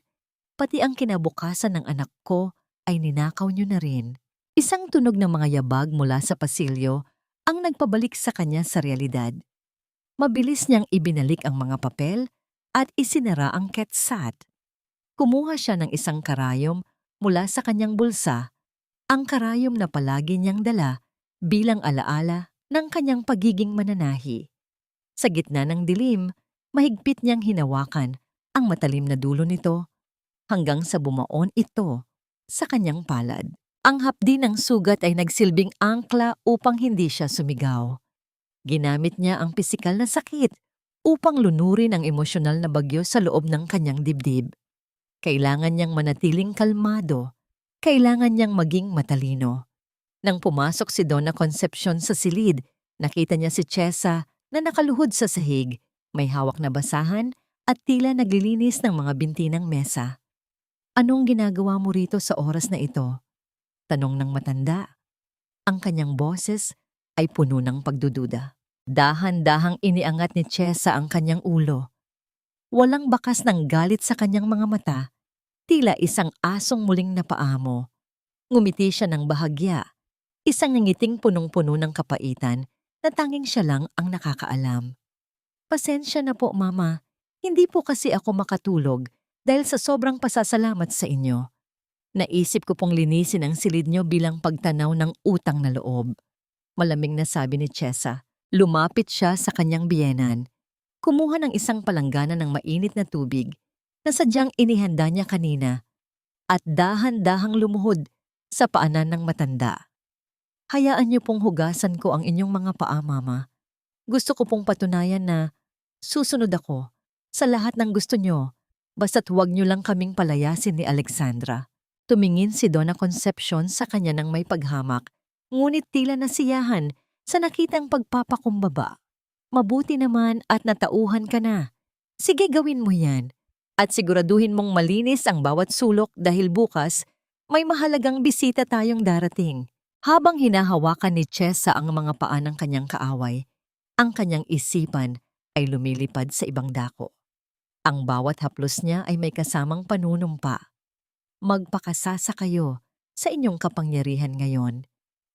pati ang kinabukasan ng anak ko ay ninakaw niyo na rin. Isang tunog ng mga yabag mula sa pasilyo ang nagpabalik sa kanya sa realidad. Mabilis niyang ibinalik ang mga papel at isinara ang ketsat. Kumuha siya ng isang karayom mula sa kanyang bulsa, ang karayom na palagi niyang dala bilang alaala ng kanyang pagiging mananahi. Sa gitna ng dilim, mahigpit niyang hinawakan ang matalim na dulo nito hanggang sa bumaon ito sa kanyang palad. Ang hapdi ng sugat ay nagsilbing angkla upang hindi siya sumigaw. Ginamit niya ang pisikal na sakit upang lunurin ang emosyonal na bagyo sa loob ng kanyang dibdib. Kailangan niyang manatiling kalmado. Kailangan niyang maging matalino. Nang pumasok si Donna Concepcion sa silid, nakita niya si Chesa na nakaluhod sa sahig, may hawak na basahan at tila naglilinis ng mga binti ng mesa. Anong ginagawa mo rito sa oras na ito? Tanong ng matanda. Ang kanyang boses ay puno ng pagdududa. Dahan-dahang iniangat ni Chesa ang kanyang ulo. Walang bakas ng galit sa kanyang mga mata, tila isang asong muling napaamo. Ngumiti siya ng bahagya, isang ngiting punong-puno ng kapaitan na tanging siya lang ang nakakaalam. Pasensya na po, Mama. Hindi po kasi ako makatulog dahil sa sobrang pasasalamat sa inyo. Naisip ko pong linisin ang silid niyo bilang pagtanaw ng utang na loob. Malamig na sabi ni Chesa. Lumapit siya sa kanyang biyenan. Kumuha ng isang palanggana ng mainit na tubig na sadyang inihanda niya kanina at dahan-dahang lumuhod sa paanan ng matanda. Hayaan niyo pong hugasan ko ang inyong mga paa, Mama. Gusto ko pong patunayan na susunod ako sa lahat ng gusto niyo, basta't huwag niyo lang kaming palayasin ni Alexandra. Tumingin si Donna Concepcion sa kanya ng may paghamak, ngunit tila nasiyahan sa nakitang pagpapakumbaba. Mabuti naman at natauhan ka na. Sige, gawin mo yan. At siguraduhin mong malinis ang bawat sulok dahil bukas may mahalagang bisita tayong darating. Habang hinahawakan ni Chesa ang mga paa ng kanyang kaaway, ang kanyang isipan ay lumilipad sa ibang dako. Ang bawat haplos niya ay may kasamang panunumpa. Magpakasasa kayo sa inyong kapangyarihan ngayon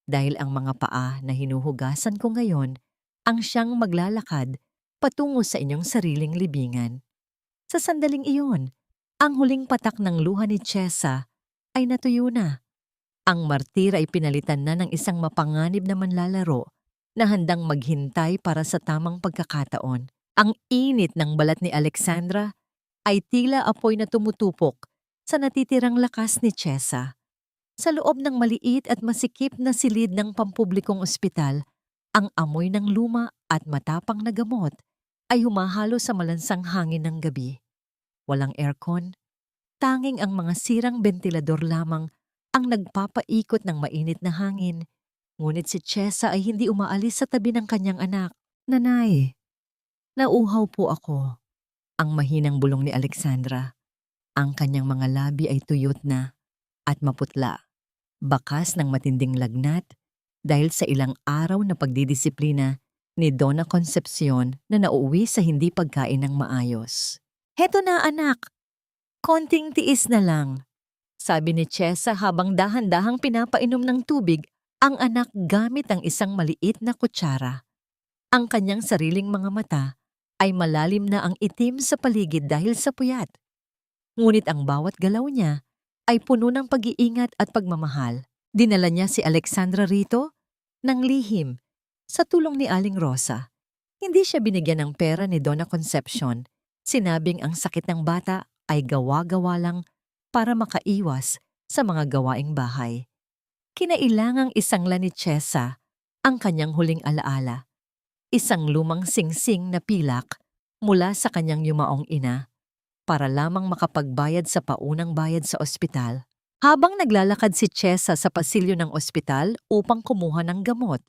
dahil ang mga paa na hinuhugasan ko ngayon ang siyang maglalakad patungo sa inyong sariling libingan. Sa sandaling iyon, ang huling patak ng luha ni Chesa ay natuyo na. Ang martir ay pinalitan na ng isang mapanganib na manlalaro na handang maghintay para sa tamang pagkakataon. Ang init ng balat ni Alexandra ay tila apoy na tumutupok sa natitirang lakas ni Chesa. Sa loob ng maliit at masikip na silid ng pampublikong ospital, ang amoy ng luma at matapang na gamot ay humahalo sa malansang hangin ng gabi. Walang aircon, tanging ang mga sirang bentilador lamang ang nagpapaikot ng mainit na hangin. Ngunit si Chesa ay hindi umaalis sa tabi ng kanyang anak. Nanay, nauuhaw po ako. Ang mahinang bulong ni Alexandra. Ang kanyang mga labi ay tuyot na at maputla. Bakas ng matinding lagnat dahil sa ilang araw na pagdidisiplina ni Donna Concepcion na nauwi sa hindi pagkain ng maayos. "Heto na anak, konting tiis na lang," sabi ni Chesa habang dahan-dahang pinapainom ng tubig ang anak gamit ang isang maliit na kutsara. Ang kanyang sariling mga mata ay malalim na ang itim sa paligid dahil sa puyat. Ngunit ang bawat galaw niya ay puno ng pag-iingat at pagmamahal. Dinala niya si Alexandra rito ng lihim sa tulong ni Aling Rosa. Hindi siya binigyan ng pera ni Donna Concepcion. Sinabing ang sakit ng bata ay gawa-gawa lang para makaiwas sa mga gawaing bahay. Kinailangang isangla ni Chesa ang kanyang huling alaala. Isang lumang singsing na pilak mula sa kanyang yumaong ina para lamang makapagbayad sa paunang bayad sa ospital. Habang naglalakad si Chesa sa pasilyo ng ospital upang kumuha ng gamot,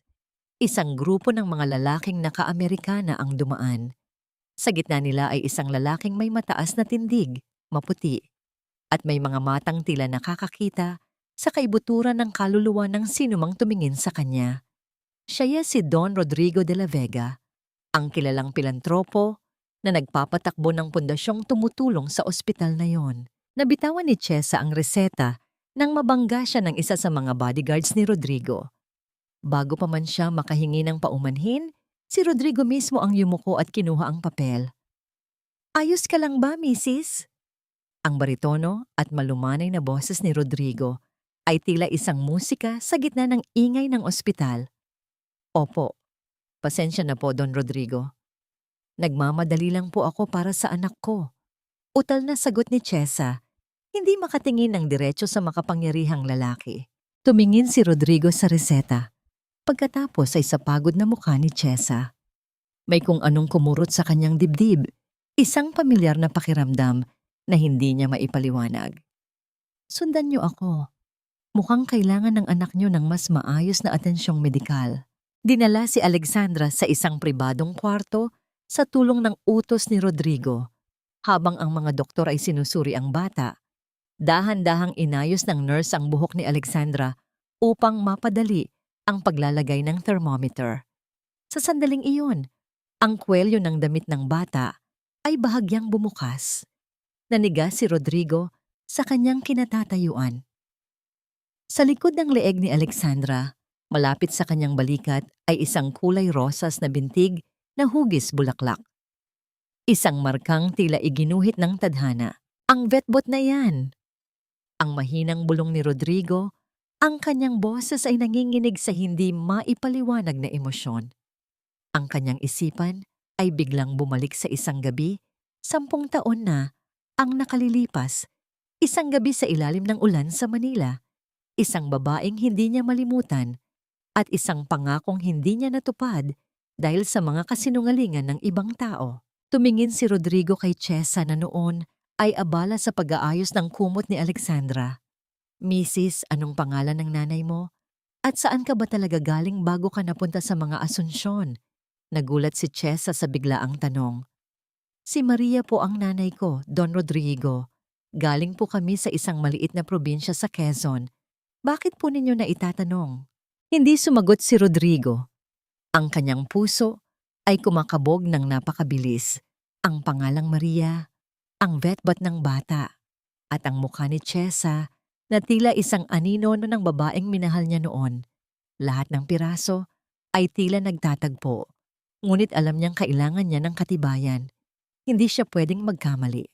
isang grupo ng mga lalaking naka-Amerikana ang dumaan. Sa gitna nila ay isang lalaking may mataas na tindig, maputi, at may mga matang tila nakakakita sa kaibuturan ng kaluluwa ng sinumang tumingin sa kanya. Siya si Don Rodrigo de la Vega, ang kilalang pilantropo na nagpapatakbo ng pundasyong tumutulong sa ospital na yon. Nabitawan ni Chesa ang reseta nang mabangga siya ng isa sa mga bodyguards ni Rodrigo. Bago pa man siya makahingi ng paumanhin, si Rodrigo mismo ang yumuko at kinuha ang papel. "Ayos ka lang ba, misis?" Ang baritono at malumanay na boses ni Rodrigo ay tila isang musika sa gitna ng ingay ng ospital. "Opo, pasensya na po, Don Rodrigo. Nagmamadali lang po ako para sa anak ko." Utal na sagot ni Chesa, hindi makatingin ng diretso sa makapangyarihang lalaki. Tumingin si Rodrigo sa reseta. Pagkatapos ay sa pagod na mukha ni Chesa. May kung anong kumurot sa kanyang dibdib, isang pamilyar na pakiramdam na hindi niya maipaliwanag. "Sundan niyo ako. Mukhang kailangan ng anak niyo ng mas maayos na atensyong medikal." Dinala si Alexandra sa isang pribadong kwarto sa tulong ng utos ni Rodrigo. Habang ang mga doktor ay sinusuri ang bata, dahan-dahang inayos ng nurse ang buhok ni Alexandra upang mapadali ang paglalagay ng thermometer. Sa sandaling iyon, ang kwelyo ng damit ng bata ay bahagyang bumukas. Naniga si Rodrigo sa kanyang kinatatayuan. Sa likod ng leeg ni Alexandra, malapit sa kanyang balikat ay isang kulay rosas na bintig na hugis bulaklak. Isang markang tila iginuhit ng tadhana. "Ang vetbot na yan!" Ang mahinang bulong ni Rodrigo, ang kanyang boses ay nanginginig sa hindi maipaliwanag na emosyon. Ang kanyang isipan ay biglang bumalik sa isang gabi, 10 taon na ang nakalilipas, isang gabi sa ilalim ng ulan sa Manila, isang babaeng hindi niya malimutan, at isang pangakong hindi niya natupad dahil sa mga kasinungalingan ng ibang tao. Tumingin si Rodrigo kay Chesa na noon ay abala sa pag-aayos ng kumot ni Alexandra. "Misis, anong pangalan ng nanay mo? At saan ka ba talaga galing bago ka napunta sa mga Asunsyon?" Nagulat si Chesa sa biglaang tanong. "Si Maria po ang nanay ko, Don Rodrigo. Galing po kami sa isang maliit na probinsya sa Quezon. Bakit po ninyo na itatanong?" Hindi sumagot si Rodrigo. Ang kanyang puso ay kumakabog ng napakabilis. Ang pangalang Maria, ang vetbot ng bata, at ang mukha ni Chesa na tila isang anino ng babaeng minahal niya noon. Lahat ng piraso ay tila nagtatagpo, ngunit alam niyang kailangan niya ng katibayan. Hindi siya pwedeng magkamali.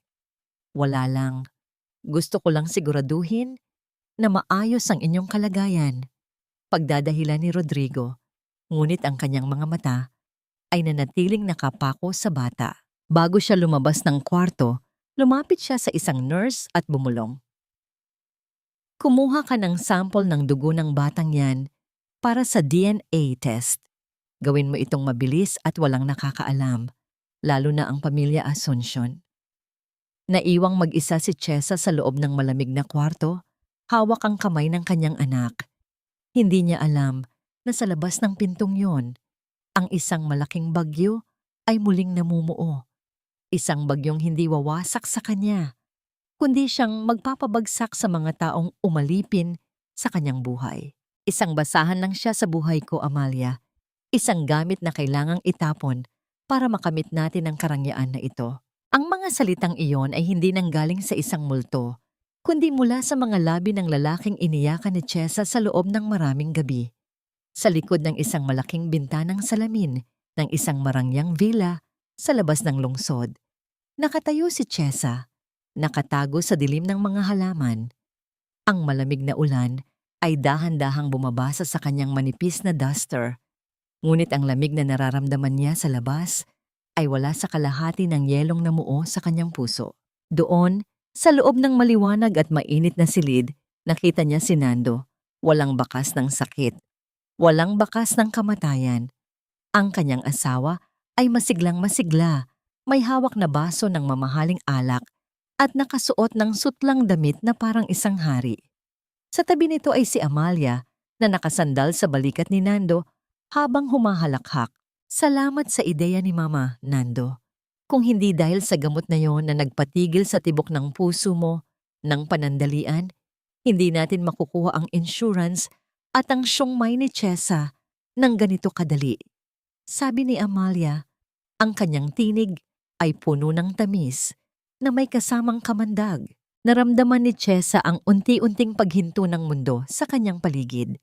"Wala lang. Gusto ko lang siguraduhin na maayos ang inyong kalagayan." Pagdadahilan ni Rodrigo, ngunit ang kanyang mga mata ay nanatiling nakapako sa bata. Bago siya lumabas ng kwarto, lumapit siya sa isang nurse at bumulong. "Kumuha ka ng sample ng dugo ng batang yan para sa DNA test. Gawin mo itong mabilis at walang nakakaalam, lalo na ang pamilya Asunsyon." Naiwang mag-isa si Chesa sa loob ng malamig na kwarto, hawak ang kamay ng kanyang anak. Hindi niya alam na sa labas ng pintong yon, ang isang malaking bagyo ay muling namumuo. Isang bagyong hindi wawasak sa kanya, kundi siyang magpapabagsak sa mga taong umalipin sa kanyang buhay. "Isang basahan lang siya sa buhay ko, Amalia. Isang gamit na kailangang itapon para makamit natin ang karangyaan na ito. Ang mga salitang iyon ay hindi nanggaling sa isang multo, kundi mula sa mga labi ng lalaking iniyakan ni Chesa sa loob ng maraming gabi. Sa likod ng isang malaking bintanang salamin ng isang marangyang villa sa labas ng lungsod, nakatayo si Chesa, nakatago sa dilim ng mga halaman. Ang malamig na ulan ay dahan-dahang bumabasa sa kanyang manipis na duster, ngunit ang lamig na nararamdaman niya sa labas ay wala sa kalahati ng yelong namuo sa kanyang puso. Doon, sa loob ng maliwanag at mainit na silid, nakita niya si Nando, walang bakas ng sakit, walang bakas ng kamatayan. Ang kanyang asawa ay masiglang masigla, may hawak na baso ng mamahaling alak at nakasuot ng sutlang damit na parang isang hari. Sa tabi nito ay si Amalia na nakasandal sa balikat ni Nando habang humahalakhak. Salamat sa ideya ni Mama, Nando. Kung hindi dahil sa gamot na yon na nagpatigil sa tibok ng puso mo, ng panandalian, hindi natin makukuha ang insurance at ang siyongmay ni Chesa ng ganito kadali. Sabi ni Amalia, ang kanyang tinig ay puno ng tamis na may kasamang kamandag. Naramdaman ni Chesa ang unti-unting paghinto ng mundo sa kanyang paligid.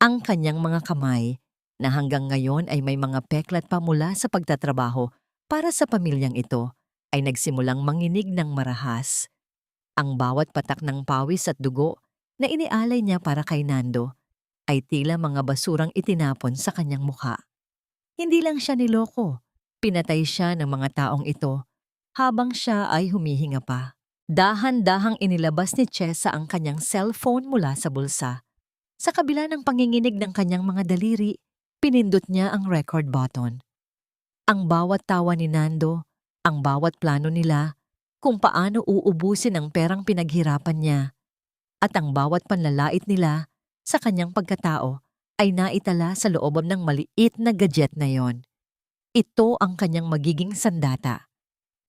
Ang kanyang mga kamay na hanggang ngayon ay may mga peklat pa mula sa pagtatrabaho para sa pamilyang ito ay nagsimulang manginig ng marahas. Ang bawat patak ng pawis at dugo na inialay niya para kay Nando ay tila mga basurang itinapon sa kanyang mukha. Hindi lang siya niloko, pinatay siya ng mga taong ito habang siya ay humihinga pa. Dahan-dahang inilabas ni Chesa ang kanyang cellphone mula sa bulsa. Sa kabila ng panginginig ng kanyang mga daliri, pinindot niya ang record button. Ang bawat tawa ni Nando, ang bawat plano nila, kung paano uubusin ang perang pinaghirapan niya, at ang bawat panlalait nila sa kanyang pagkatao ay naitala sa looban ng maliit na gadget na yon. Ito ang kanyang magiging sandata.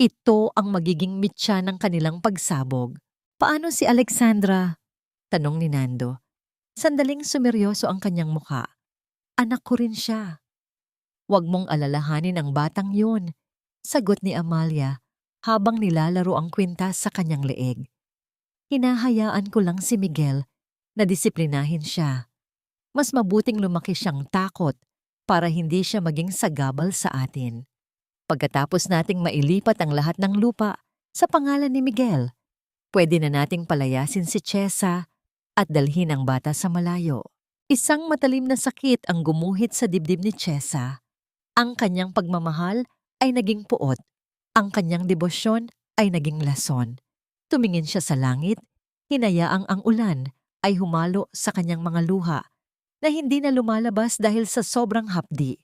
Ito ang magiging mitya ng kanilang pagsabog. Paano si Alexandra? Tanong ni Nando. Sandaling sumeryoso ang kanyang mukha. Anak ko rin siya. Huwag mong alalahanin ang batang yun, sagot ni Amalia habang nilalaro ang kwintas sa kanyang leeg. Hinahayaan ko lang si Miguel na disiplinahin siya. Mas mabuting lumaki siyang takot para hindi siya maging sagabal sa atin. Pagkatapos nating mailipat ang lahat ng lupa sa pangalan ni Miguel, pwede na nating palayasin si Chesa at dalhin ang bata sa malayo. Isang matalim na sakit ang gumuhit sa dibdib ni Chesa. Ang kanyang pagmamahal ay naging puot. Ang kanyang debosyon ay naging lason. Tumingin siya sa langit, hinayaang ang ulan ay humalo sa kanyang mga luha na hindi na lumalabas dahil sa sobrang hapdi.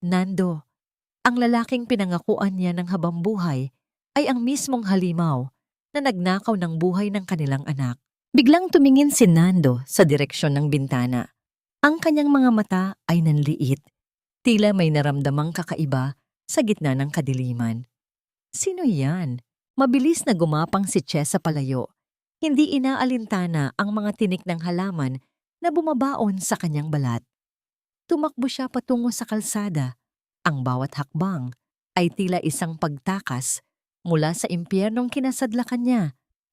Nando, ang lalaking pinangakuan niya ng habambuhay ay ang mismong halimaw na nagnakaw ng buhay ng kanilang anak. Biglang tumingin si Nando sa direksyon ng bintana. Ang kanyang mga mata ay nanliit, tila may naramdamang kakaiba sa gitna ng kadiliman. Sino yan? Mabilis na gumapang si Chesa palayo. Hindi inaalintana ang mga tinik ng halaman na bumabaon sa kanyang balat. Tumakbo siya patungo sa kalsada. Ang bawat hakbang ay tila isang pagtakas mula sa impyernong kinasadlakan niya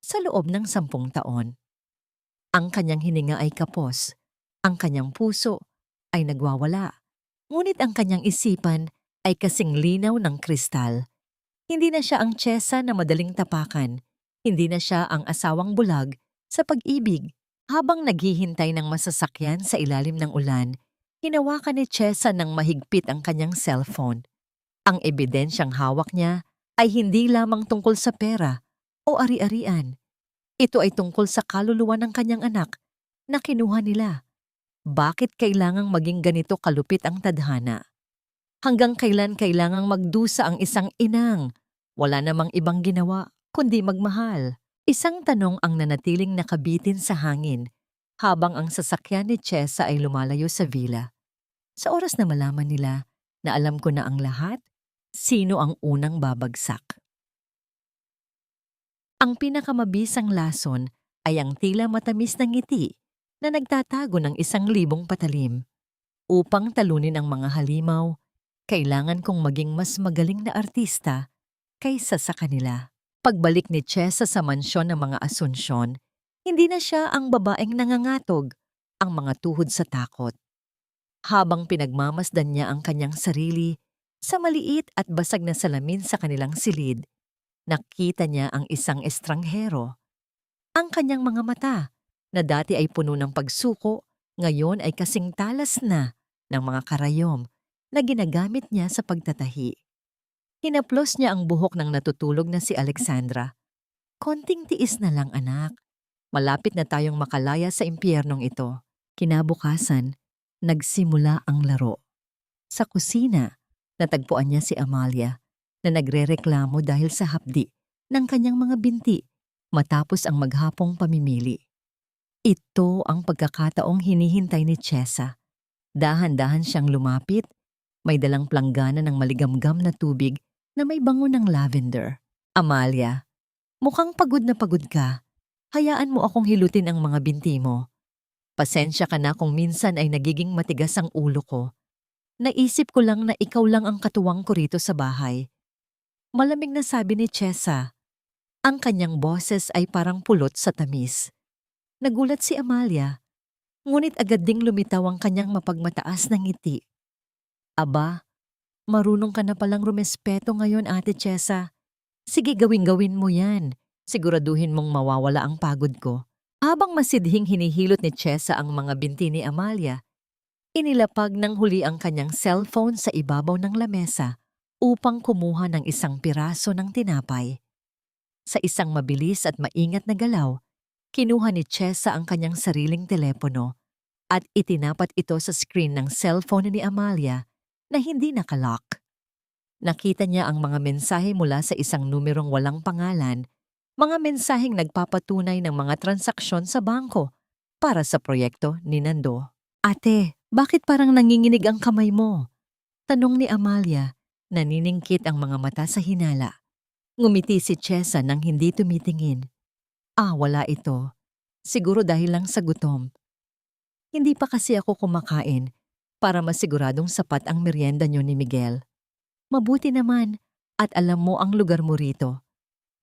sa loob ng 10 taon. Ang kanyang hininga ay kapos, ang kanyang puso ay nagwawala, ngunit ang kanyang isipan ay kasing linaw ng kristal. Hindi na siya ang Chesa na madaling tapakan, hindi na siya ang asawang bulag sa pag-ibig. Habang naghihintay ng masasakyan sa ilalim ng ulan, hinawakan ni Chesa ng mahigpit ang kanyang cellphone. Ang ebidensyang hawak niya ay hindi lamang tungkol sa pera o ari-arian. Ito ay tungkol sa kaluluwa ng kanyang anak na kinuha nila. Bakit kailangang maging ganito kalupit ang tadhana? Hanggang kailan kailangang magdusa ang isang inang? Wala namang ibang ginawa kundi magmahal. Isang tanong ang nanatiling nakabitin sa hangin habang ang sasakyan ni Chesa ay lumalayo sa villa. Sa oras na malaman nila na alam ko na ang lahat, sino ang unang babagsak? Ang pinakamabisang lason ay ang tila matamis na ngiti na nagtatago ng 1,000 patalim. Upang talunin ang mga halimaw, kailangan kong maging mas magaling na artista kaysa sa kanila. Pagbalik ni Chesa sa mansyon ng mga Asunsyon, hindi na siya ang babaeng nangangatog, ang mga tuhod sa takot. Habang pinagmamasdan niya ang kanyang sarili sa maliit at basag na salamin sa kanilang silid, nakita niya ang isang estranghero. Ang kanyang mga mata, na dati ay puno ng pagsuko, ngayon ay kasing talas na ng mga karayom na ginagamit niya sa pagtatahi. Hinaplos niya ang buhok ng natutulog na si Alexandra. Konting tiis na lang, anak. Malapit na tayong makalaya sa impyernong ito. Kinabukasan, nagsimula ang laro. Sa kusina, natagpuan niya si Amalia na nagrereklamo dahil sa hapdi ng kanyang mga binti matapos ang maghapong pamimili. Ito ang pagkakataong hinihintay ni Chesa. Dahan-dahan siyang lumapit, may dalang planggana ng maligamgam na tubig na may bango ng lavender. Amalia, mukhang pagod na pagod ka. Hayaan mo akong hilutin ang mga binti mo. Pasensya ka na kung minsan ay nagiging matigas ang ulo ko. Naisip ko lang na ikaw lang ang katuwang ko rito sa bahay. Malamig na sabi ni Chesa. Ang kanyang boses ay parang pulot sa tamis. Nagulat si Amalia, ngunit agad ding lumitaw ang kanyang mapagmataas na ngiti. Aba, marunong ka na palang rumespeto ngayon, Ate Chesa. Sige, gawin mo yan. Siguraduhin mong mawawala ang pagod ko. Habang masidhing hinihilot ni Chesa ang mga binti ni Amalia, inilapag ng huli ang kanyang cellphone sa ibabaw ng lamesa upang kumuha ng isang piraso ng tinapay. Sa isang mabilis at maingat na galaw, kinuha ni Chesa ang kanyang sariling telepono at itinapat ito sa screen ng cellphone ni Amalia na hindi nakalock. Nakita niya ang mga mensahe mula sa isang numerong walang pangalan, mga mensaheng nagpapatunay ng mga transaksyon sa bangko para sa proyekto ni Nando. Ate, bakit parang nanginginig ang kamay mo? Tanong ni Amalia, naniningkit ang mga mata sa hinala. Ngumiti si Chesa nang hindi tumitingin. Wala ito. Siguro dahil lang sa gutom. Hindi pa kasi ako kumakain para masiguradong sapat ang merienda niyo ni Miguel. Mabuti naman at alam mo ang lugar mo rito.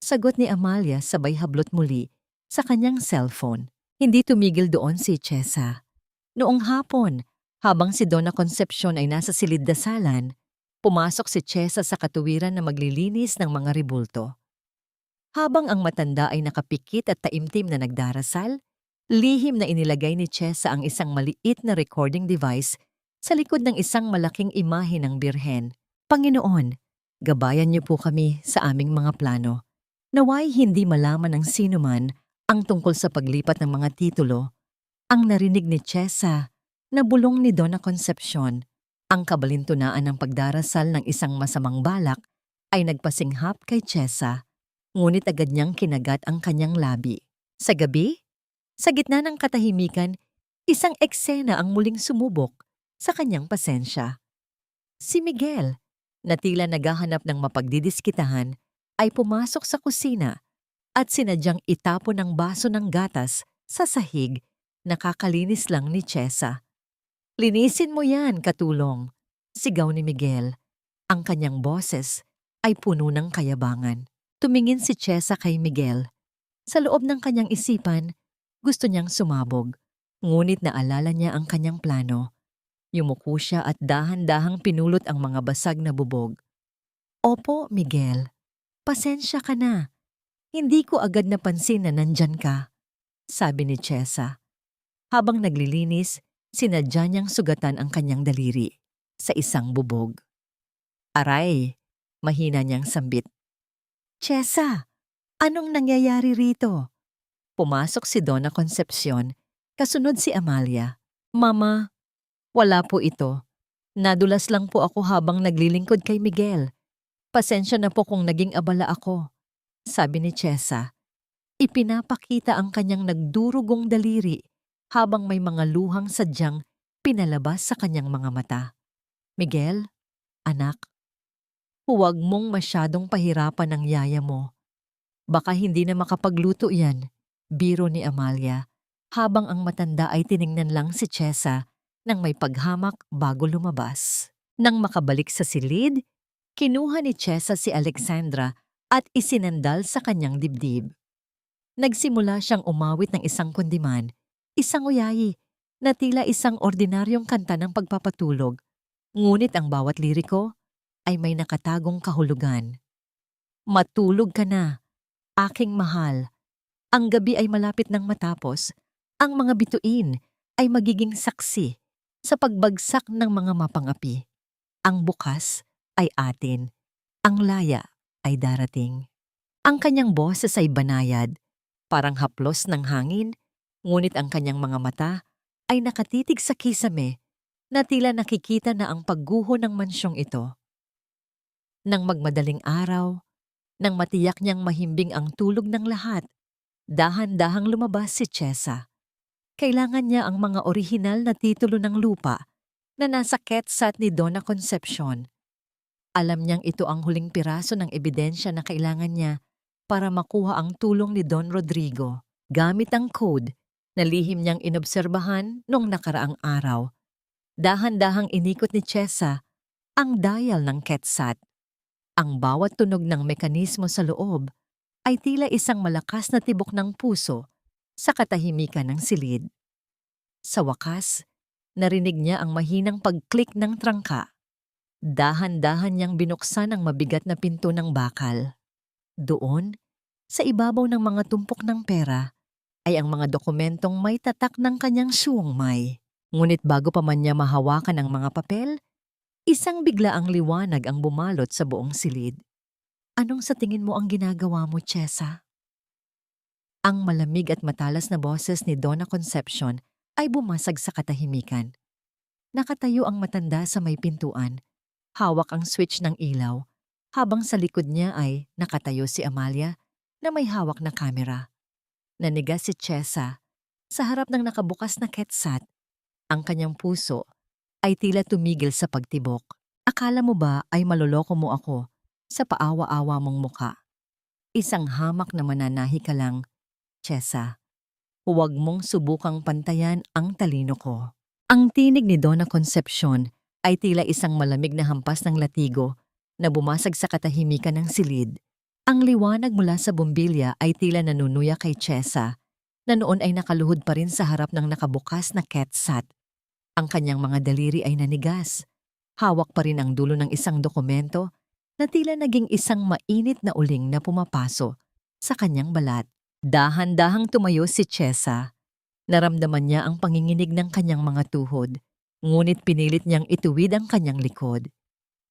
Sagot ni Amalia sabay hablot muli sa kanyang cellphone. Hindi tumigil doon si Chesa. Noong hapon, habang si Donna Concepcion ay nasa silid dasalan, pumasok si Chesa sa katuwiran na maglilinis ng mga ribulto. Habang ang matanda ay nakapikit at taimtim na nagdarasal, lihim na inilagay ni Chesa ang isang maliit na recording device sa likod ng isang malaking imahe ng birhen. Panginoon, gabayan niyo po kami sa aming mga plano. Naway hindi malaman ng sinuman ang tungkol sa paglipat ng mga titulo. Ang narinig ni Chesa na bulong ni Donna Concepcion, ang kabalintunaan ng pagdarasal ng isang masamang balak ay nagpasinghap kay Chesa, ngunit agad niyang kinagat ang kanyang labi. Sa gabi, sa gitna ng katahimikan, isang eksena ang muling sumubok sa kanyang pasensya. Si Miguel, na tila naghahanap ng mapagdidiskitahan, ay pumasok sa kusina at sinadyang itapon ang baso ng gatas sa sahig na kakalinis lang ni Chesa. Linisin mo yan, katulong, sigaw ni Miguel. Ang kanyang boses ay puno ng kayabangan. Tumingin si Chesa kay Miguel. Sa loob ng kanyang isipan, gusto niyang sumabog, ngunit naalala niya ang kanyang plano. Yumuko siya at dahan-dahang pinulot ang mga basag na bubog. Opo, Miguel. Pasensya ka na. Hindi ko agad napansin na nandyan ka, sabi ni Chesa. Habang naglilinis, sinadya niyang sugatan ang kanyang daliri sa isang bubog. Aray, mahina niyang sambit. Chesa, anong nangyayari rito? Pumasok si Donna Concepcion, kasunod si Amalia. Mama, wala po ito. Nadulas lang po ako habang naglilingkod kay Miguel. Pasensya na po kung naging abala ako, sabi ni Chesa. Ipinapakita ang kanyang nagdurugong daliri habang may mga luhang sadyang pinalabas sa kanyang mga mata. Miguel, anak, huwag mong masyadong pahirapan ang yaya mo. Baka hindi na makapagluto yan, biro ni Amalia, habang ang matanda ay tiningnan lang si Chesa nang may paghamak bago lumabas. Nang makabalik sa silid, kinuha ni Chesa si Alexandra at isinandal sa kanyang dibdib. Nagsimula siyang umawit ng isang kundiman, isang uyayi, na tila isang ordinaryong kanta ng pagpapatulog, ngunit ang bawat liriko ay may nakatagong kahulugan. Matulog ka na, aking mahal. Ang gabi ay malapit nang matapos. Ang mga bituin ay magiging saksi sa pagbagsak ng mga mapangapi. Ang bukas ay atin. Ang laya ay darating. Ang kanyang boses ay banayad, parang haplos ng hangin, ngunit ang kanyang mga mata ay nakatitig sa kisame na tila nakikita na ang pagguho ng mansyong ito. Nang magmadaling araw, nang matiyak niyang mahimbing ang tulog ng lahat, dahan-dahang lumabas si Chesa. Kailangan niya ang mga orihinal na titulo ng lupa na nasa ketsat ni Donna Concepcion. Alam niyang ito ang huling piraso ng ebidensya na kailangan niya para makuha ang tulong ni Don Rodrigo. Gamit ang code na lihim niyang inobserbahan noong nakaraang araw, dahan-dahang inikot ni Chesa ang dial ng ketsat. Ang bawat tunog ng mekanismo sa loob ay tila isang malakas na tibok ng puso sa katahimikan ng silid. Sa wakas, narinig niya ang mahinang pag-click ng trangka. Dahan-dahan niyang binuksan ang mabigat na pinto ng bakal. Doon, sa ibabaw ng mga tumpok ng pera, ay ang mga dokumentong may tatak ng kanyang suwangmay. Ngunit bago pa man niya mahawakan ang mga papel, isang biglaang liwanag ang bumalot sa buong silid. Anong sa tingin mo ang ginagawa mo, Chesa? Ang malamig at matalas na boses ni Donna Concepcion ay bumasag sa katahimikan. Nakatayo ang matanda sa may pintuan, hawak ang switch ng ilaw, habang sa likod niya ay nakatayo si Amalia na may hawak na kamera. Nanigas si Chesa sa harap ng nakabukas na ketsat. Ang kanyang puso ay tila tumigil sa pagtibok. Akala mo ba ay maloloko mo ako sa paawa-awa mong muka? Isang hamak na mananahi ka lang, Chesa. Huwag mong subukang pantayan ang talino ko. Ang tinig ni Donna Concepcion ay tila isang malamig na hampas ng latigo na bumasag sa katahimikan ng silid. Ang liwanag mula sa bumbilya ay tila nanunuya kay Chesa na noon ay nakaluhod pa rin sa harap ng nakabukas na ketsat. Ang kanyang mga daliri ay nanigas. Hawak pa rin ang dulo ng isang dokumento na tila naging isang mainit na uling na pumapaso sa kanyang balat. Dahan-dahang tumayo si Chesa. Naramdaman niya ang panginginig ng kanyang mga tuhod, ngunit pinilit niyang ituwid ang kanyang likod.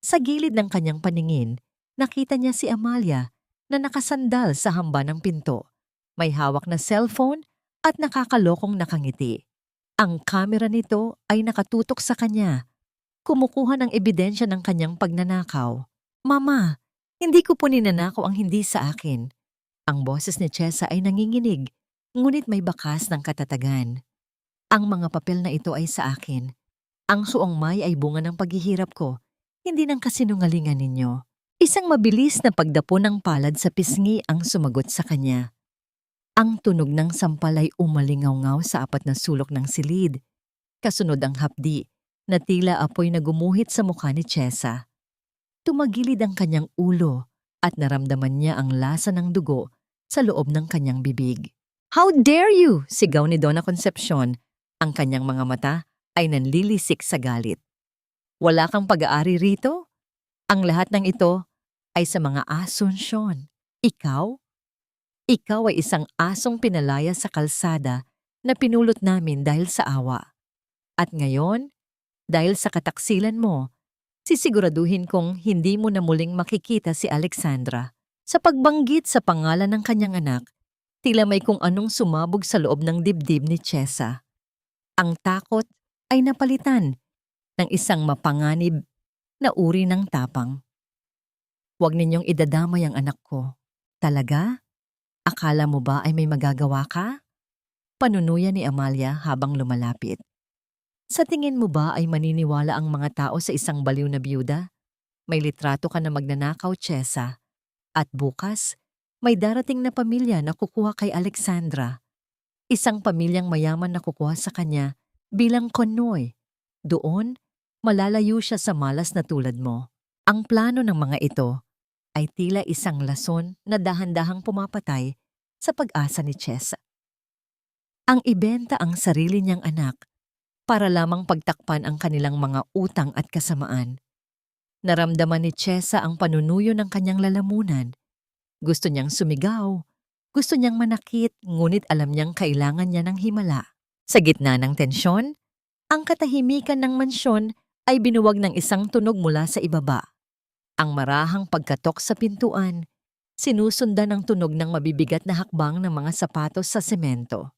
Sa gilid ng kanyang paningin, nakita niya si Amalia na nakasandal sa hamba ng pinto. May hawak na cellphone at nakakalokong nakangiti. Ang kamera nito ay nakatutok sa kanya, kumukuha ng ebidensya ng kanyang pagnanakaw. Mama, hindi ko po ninanakaw ang hindi sa akin. Ang boses ni Chesa ay nanginginig, ngunit may bakas ng katatagan. Ang mga papel na ito ay sa akin. Ang suongmay ay bunga ng paghihirap ko, hindi ng kasinungalingan ninyo. Isang mabilis na pagdapo ng palad sa pisngi ang sumagot sa kanya. Ang tunog ng sampal ay umalingaw-ngaw sa apat na sulok ng silid. Kasunod ang hapdi na tila apoy na gumuhit sa mukha ni Chesa. Tumagilid ang kanyang ulo at naramdaman niya ang lasa ng dugo sa loob ng kanyang bibig. How dare you! Sigaw ni Donna Concepcion. Ang kanyang mga mata ay nanlilisik sa galit. Wala kang pag-aari rito? Ang lahat ng ito ay sa mga Asunsyon. Ikaw? Ikaw ay isang asong pinalaya sa kalsada na pinulot namin dahil sa awa. At ngayon, dahil sa kataksilan mo, sisiguraduhin kong hindi mo na muling makikita si Alexandra. Sa pagbanggit sa pangalan ng kanyang anak, tila may kung anong sumabog sa loob ng dibdib ni Chesa. Ang takot ay napalitan ng isang mapanganib na uri ng tapang. Huwag ninyong idadamay ang anak ko. Talaga? Akala mo ba ay may magagawa ka? Panunuya ni Amalia habang lumalapit. Sa tingin mo ba ay maniniwala ang mga tao sa isang baliw na byuda? May litrato ka na magnanakaw, Chesa. At bukas, may darating na pamilya na kukuha kay Alexandra. Isang pamilyang mayaman na kukuha sa kanya bilang konnoy Doon, malalayo siya sa malas na tulad mo. Ang plano ng mga ito ay tila isang lason na dahan-dahang pumapatay sa pag-asa ni Chesa. Ang ibenta ang sarili niyang anak para lamang pagtakpan ang kanilang mga utang at kasamaan. Naramdaman ni Chesa ang panunuyo ng kanyang lalamunan. Gusto niyang sumigaw, gusto niyang manakit, ngunit alam niyang kailangan niya ng himala. Sa gitna ng tensyon, ang katahimikan ng mansyon ay binuwag ng isang tunog mula sa ibaba. Ang marahang pagkatok sa pintuan, sinusundan ng tunog ng mabibigat na hakbang ng mga sapatos sa semento.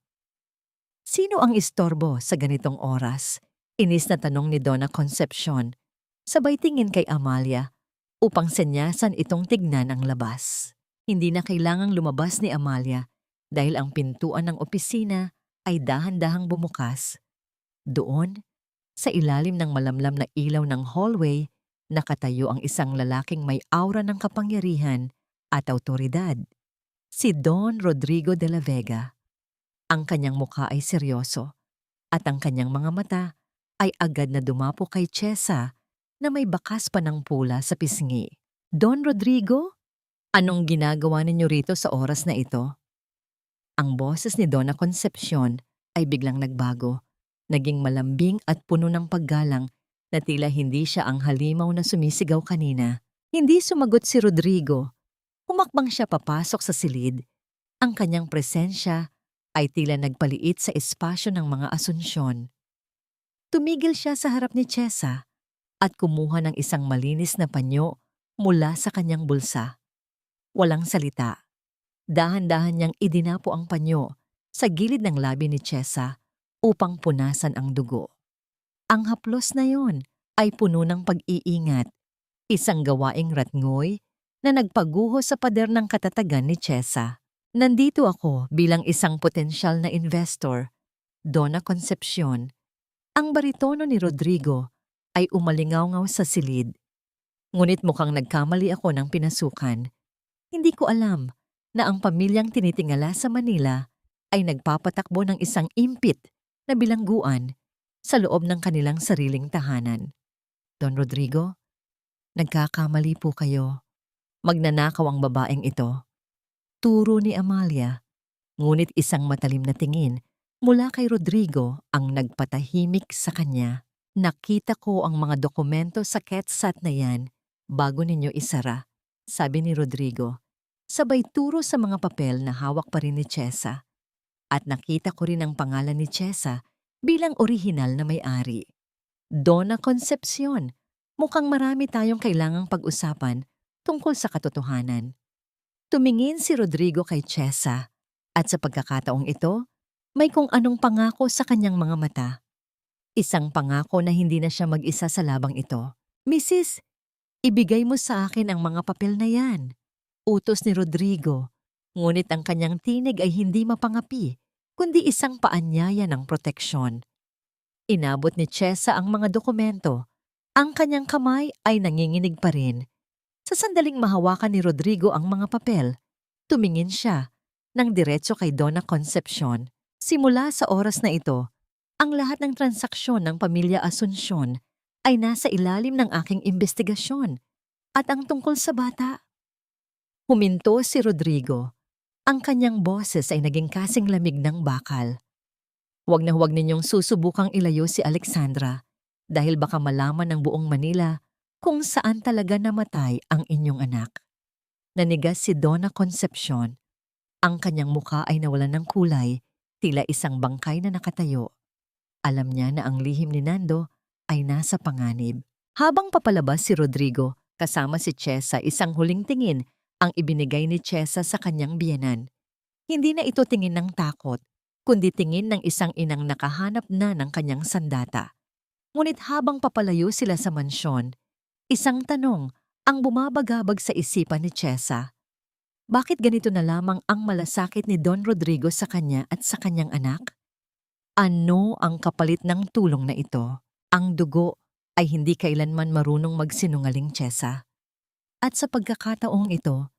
Sino ang istorbo sa ganitong oras? Inis na tanong ni Donna Concepcion, sabay tingin kay Amalia upang senyasan itong tignan ang labas. Hindi na kailangang lumabas ni Amalia dahil ang pintuan ng opisina ay dahan-dahang bumukas. Doon, sa ilalim ng malamlam na ilaw ng hallway, nakatayo ang isang lalaking may aura ng kapangyarihan at awtoridad. Si Don Rodrigo de la Vega. Ang kanyang mukha ay seryoso at ang kanyang mga mata ay agad na dumapo kay Chesa na may bakas pa ng pula sa pisngi. Don Rodrigo, anong ginagawa ninyo rito sa oras na ito? Ang boses ni Donna Concepcion ay biglang nagbago. Naging malambing at puno ng paggalang na tila hindi siya ang halimaw na sumisigaw kanina. Hindi sumagot si Rodrigo. Humakbang siya papasok sa silid. Ang kanyang presensya ay tila nagpaliit sa espasyo ng mga Asunsyon. Tumigil siya sa harap ni Chesa at kumuha ng isang malinis na panyo mula sa kanyang bulsa. Walang salita. Dahan-dahan niyang idinapo ang panyo sa gilid ng labi ni Chesa upang punasan ang dugo. Ang haplos na yon ay puno ng pag-iingat, isang gawaing ratngoy na nagpaguho sa pader ng katatagan ni Chesa. Nandito ako bilang isang potensyal na investor, Donna Concepcion. Ang baritono ni Rodrigo ay umalingaw-ngaw sa silid. Ngunit mukhang nagkamali ako ng pinasukan. Hindi ko alam na ang pamilyang tinitingala sa Manila ay nagpapatakbo ng isang impit na bilangguan sa loob ng kanilang sariling tahanan. Don Rodrigo, nagkakamali po kayo. Magnanakaw ang babaeng ito. Turo ni Amalia, ngunit isang matalim na tingin mula kay Rodrigo ang nagpatahimik sa kanya. Nakita ko ang mga dokumento sa KETSAT na yan bago ninyo isara, sabi ni Rodrigo. Sabay turo sa mga papel na hawak pa rin ni Chesa. At nakita ko rin ang pangalan ni Chesa bilang orihinal na may-ari. Donna Concepcion, mukhang marami tayong kailangang pag-usapan tungkol sa katotohanan. Tumingin si Rodrigo kay Chesa at sa pagkakataong ito, may kung anong pangako sa kanyang mga mata. Isang pangako na hindi na siya mag-isa sa labang ito. Mrs., ibigay mo sa akin ang mga papel na yan. Utos ni Rodrigo, ngunit ang kanyang tinig ay hindi mapangapi, kundi isang paanyaya ng proteksyon. Inabot ni Chesa ang mga dokumento. Ang kanyang kamay ay nanginginig pa rin. Sa sandaling mahawakan ni Rodrigo ang mga papel, tumingin siya ng diretso kay Donna Concepcion. Simula sa oras na ito, ang lahat ng transaksyon ng pamilya Asunsyon ay nasa ilalim ng aking investigasyon at ang tungkol sa bata. Huminto si Rodrigo. Ang kanyang boses ay naging kasing lamig ng bakal. Huwag na huwag ninyong susubukang ilayo si Alexandra dahil baka malaman ng buong Manila kung saan talaga namatay ang inyong anak. Nanigas si Donna Concepcion. Ang kanyang mukha ay nawalan ng kulay, tila isang bangkay na nakatayo. Alam niya na ang lihim ni Nando ay nasa panganib. Habang papalabas si Rodrigo, kasama si Chesa, isang huling tingin ang ibinigay ni Chesa sa kanyang biyenan. Hindi na ito tingin ng takot, kundi tingin ng isang inang nakahanap na ng kanyang sandata. Ngunit habang papalayo sila sa mansyon, isang tanong ang bumabagabag sa isipan ni Chesa. Bakit ganito na lamang ang malasakit ni Don Rodrigo sa kanya at sa kanyang anak? Ano ang kapalit ng tulong na ito? Ang dugo ay hindi kailanman marunong magsinungaling, Chesa. At sa pagkakataong ito,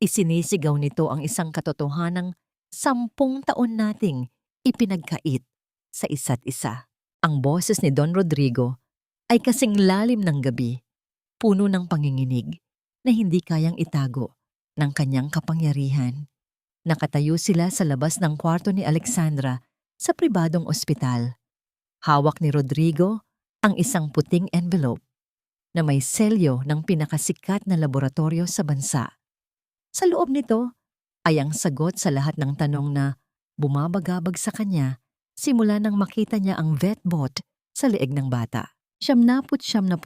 isinisigaw nito ang isang katotohanang 10 taon nating ipinagkait sa isa't isa. Ang boses ni Don Rodrigo ay kasing lalim ng gabi, puno ng panginginig na hindi kayang itago ng kanyang kapangyarihan. Nakatayo sila sa labas ng kwarto ni Alexandra sa pribadong ospital. Hawak ni Rodrigo ang isang puting envelope na may selyo ng pinakasikat na laboratorio sa bansa. Sa loob nito ay ang sagot sa lahat ng tanong na bumabagabag sa kanya simula nang makita niya ang vetbot sa leeg ng bata. 99%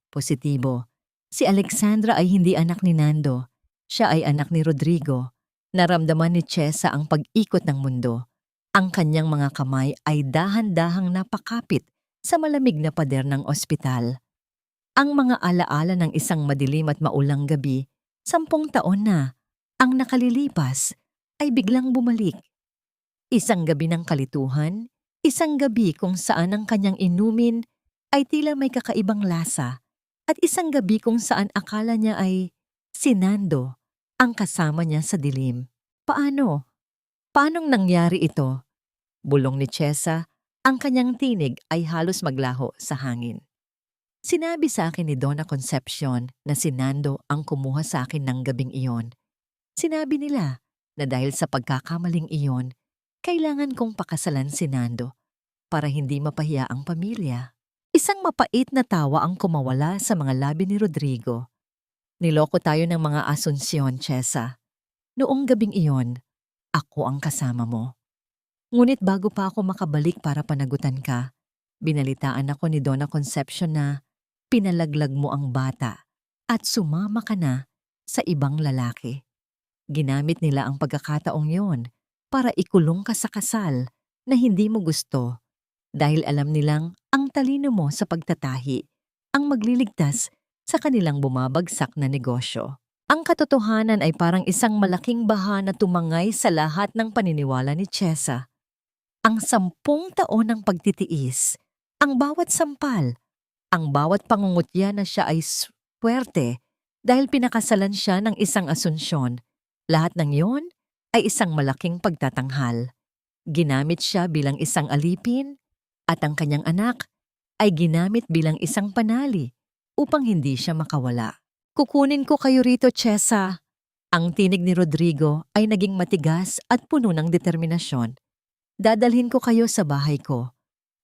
positibo. Si Alexandra ay hindi anak ni Nando. Siya ay anak ni Rodrigo. Naramdaman ni Chesa ang pag-ikot ng mundo. Ang kanyang mga kamay ay dahan-dahang napakapit sa malamig na pader ng ospital. Ang mga alaala ng isang madilim at maulang gabi, 10 taon na, ang nakalilipas, ay biglang bumalik. Isang gabi ng kalituhan, isang gabi kung saan ang kanyang inumin ay tila may kakaibang lasa, at isang gabi kung saan akala niya ay si Nando ang kasama niya sa dilim. Paano? Paanong nangyari ito? Bulong ni Chesa, ang kanyang tinig ay halos maglaho sa hangin. Sinabi sa akin ni Donna Concepcion na si Nando ang kumuha sa akin ng gabing iyon. Sinabi nila na dahil sa pagkakamaling iyon, kailangan kong pakasalan si Nando para hindi mapahiya ang pamilya. Isang mapait na tawa ang kumawala sa mga labi ni Rodrigo. Niloko tayo ng mga Asunsyon, Chesa. Noong gabing iyon, ako ang kasama mo. Ngunit bago pa ako makabalik para panagutan ka, binalitaan ako ni Donna Concepcion na pinalaglag mo ang bata at sumama ka na sa ibang lalaki. Ginamit nila ang pagkakataong yon para ikulong ka sa kasal na hindi mo gusto dahil alam nilang ang talino mo sa pagtatahi ang magliligtas sa kanilang bumabagsak na negosyo. Ang katotohanan ay parang isang malaking baha na tumangay sa lahat ng paniniwala ni Chesa. Ang 10 taon ng pagtitiis, ang bawat sampal, ang bawat pangungutya na siya ay swerte dahil pinakasalan siya ng isang Asunsyon. Lahat ng yon ay isang malaking pagtatanghal. Ginamit siya bilang isang alipin at ang kanyang anak ay ginamit bilang isang panali upang hindi siya makawala. Kukunin ko kayo rito, Chesa. Ang tinig ni Rodrigo ay naging matigas at puno ng determinasyon. Dadalhin ko kayo sa bahay ko.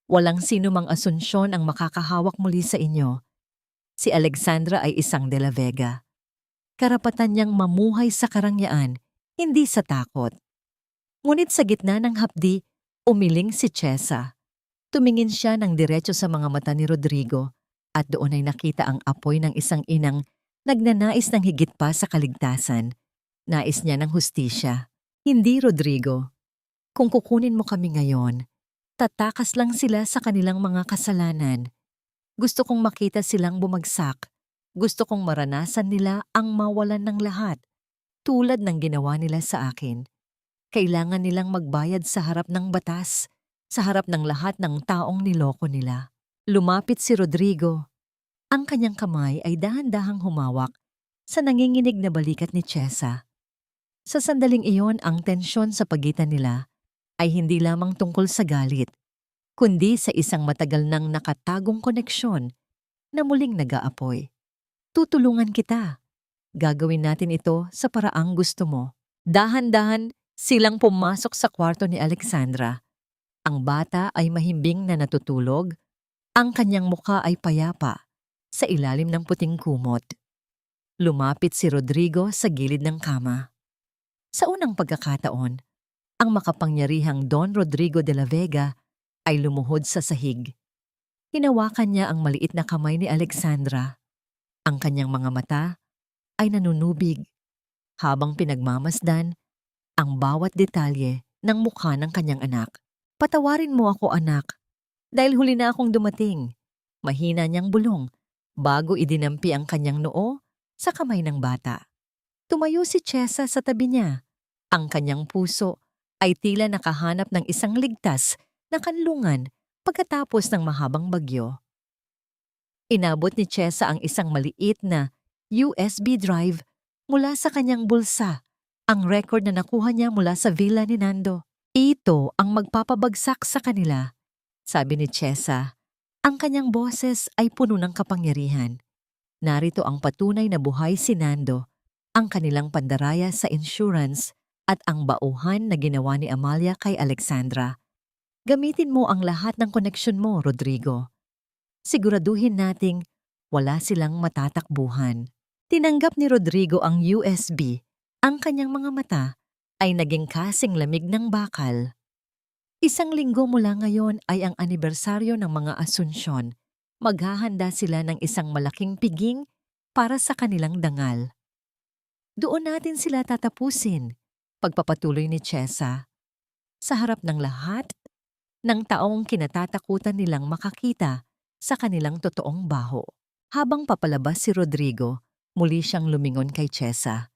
Walang sino mang Asunsyon ang makakahawak muli sa inyo. Si Alexandra ay isang De La Vega. Karapatan niyang mamuhay sa karangyaan, hindi sa takot. Ngunit sa gitna ng hapdi, umiling si Chesa. Tumingin siya ng diretso sa mga mata ni Rodrigo at doon ay nakita ang apoy ng isang inang nagnanais ng higit pa sa kaligtasan. Nais niya ng hustisya. Hindi, Rodrigo. Kung kukunin mo kami ngayon, tatakas lang sila sa kanilang mga kasalanan. Gusto kong makita silang bumagsak. Gusto kong maranasan nila ang mawalan ng lahat, tulad ng ginawa nila sa akin. Kailangan nilang magbayad sa harap ng batas, sa harap ng lahat ng taong niloko nila. Lumapit si Rodrigo. Ang kanyang kamay ay dahan-dahang humawak sa nanginginig na balikat ni Chesa. Sa sandaling iyon, ang tensyon sa pagitan nila ay hindi lamang tungkol sa galit, kundi sa isang matagal nang nakatagong koneksyon na muling nag-aapoy. Tutulungan kita. Gagawin natin ito sa paraang gusto mo. Dahan-dahan silang pumasok sa kwarto ni Alexandra. Ang bata ay mahimbing na natutulog. Ang kanyang mukha ay payapa sa ilalim ng puting kumot. Lumapit si Rodrigo sa gilid ng kama. Sa unang pagkakataon, ang makapangyarihang Don Rodrigo de la Vega ay lumuhod sa sahig. Hinawakan niya ang maliit na kamay ni Alexandra. Ang kanyang mga mata ay nanunubig habang pinagmamasdan ang bawat detalye ng mukha ng kanyang anak. Patawarin mo ako, anak, dahil huli na akong dumating. Mahina niyang bulong bago idinampi ang kanyang noo sa kamay ng bata. Tumayo si Chesa sa tabi niya. Ang kanyang puso ay tila nakahanap ng isang ligtas na kanlungan pagkatapos ng mahabang bagyo. Inabot ni Chesa ang isang maliit na USB drive mula sa kanyang bulsa, ang record na nakuha niya mula sa villa ni Nando. Ito ang magpapabagsak sa kanila. Sabi ni Chesa, ang kanyang boses ay puno ng kapangyarihan. Narito ang patunay na buhay si Nando, ang kanilang pandaraya sa insurance at ang bauhan na ginawa ni Amalia kay Alexandra. Gamitin mo ang lahat ng koneksyon mo, Rodrigo. Siguraduhin nating wala silang matatakbuhan. Tinanggap ni Rodrigo ang USB. Ang kanyang mga mata ay naging kasing lamig ng bakal. Isang linggo mula ngayon ay ang anibersaryo ng mga Asunsyon. Maghahanda sila ng isang malaking piging para sa kanilang dangal. Doon natin sila tatapusin, pagpapatuloy ni Chesa. Sa harap ng lahat, ng taong kinatatakutan nilang makakita sa kanilang totoong baho. Habang papalabas si Rodrigo, muli siyang lumingon kay Chesa.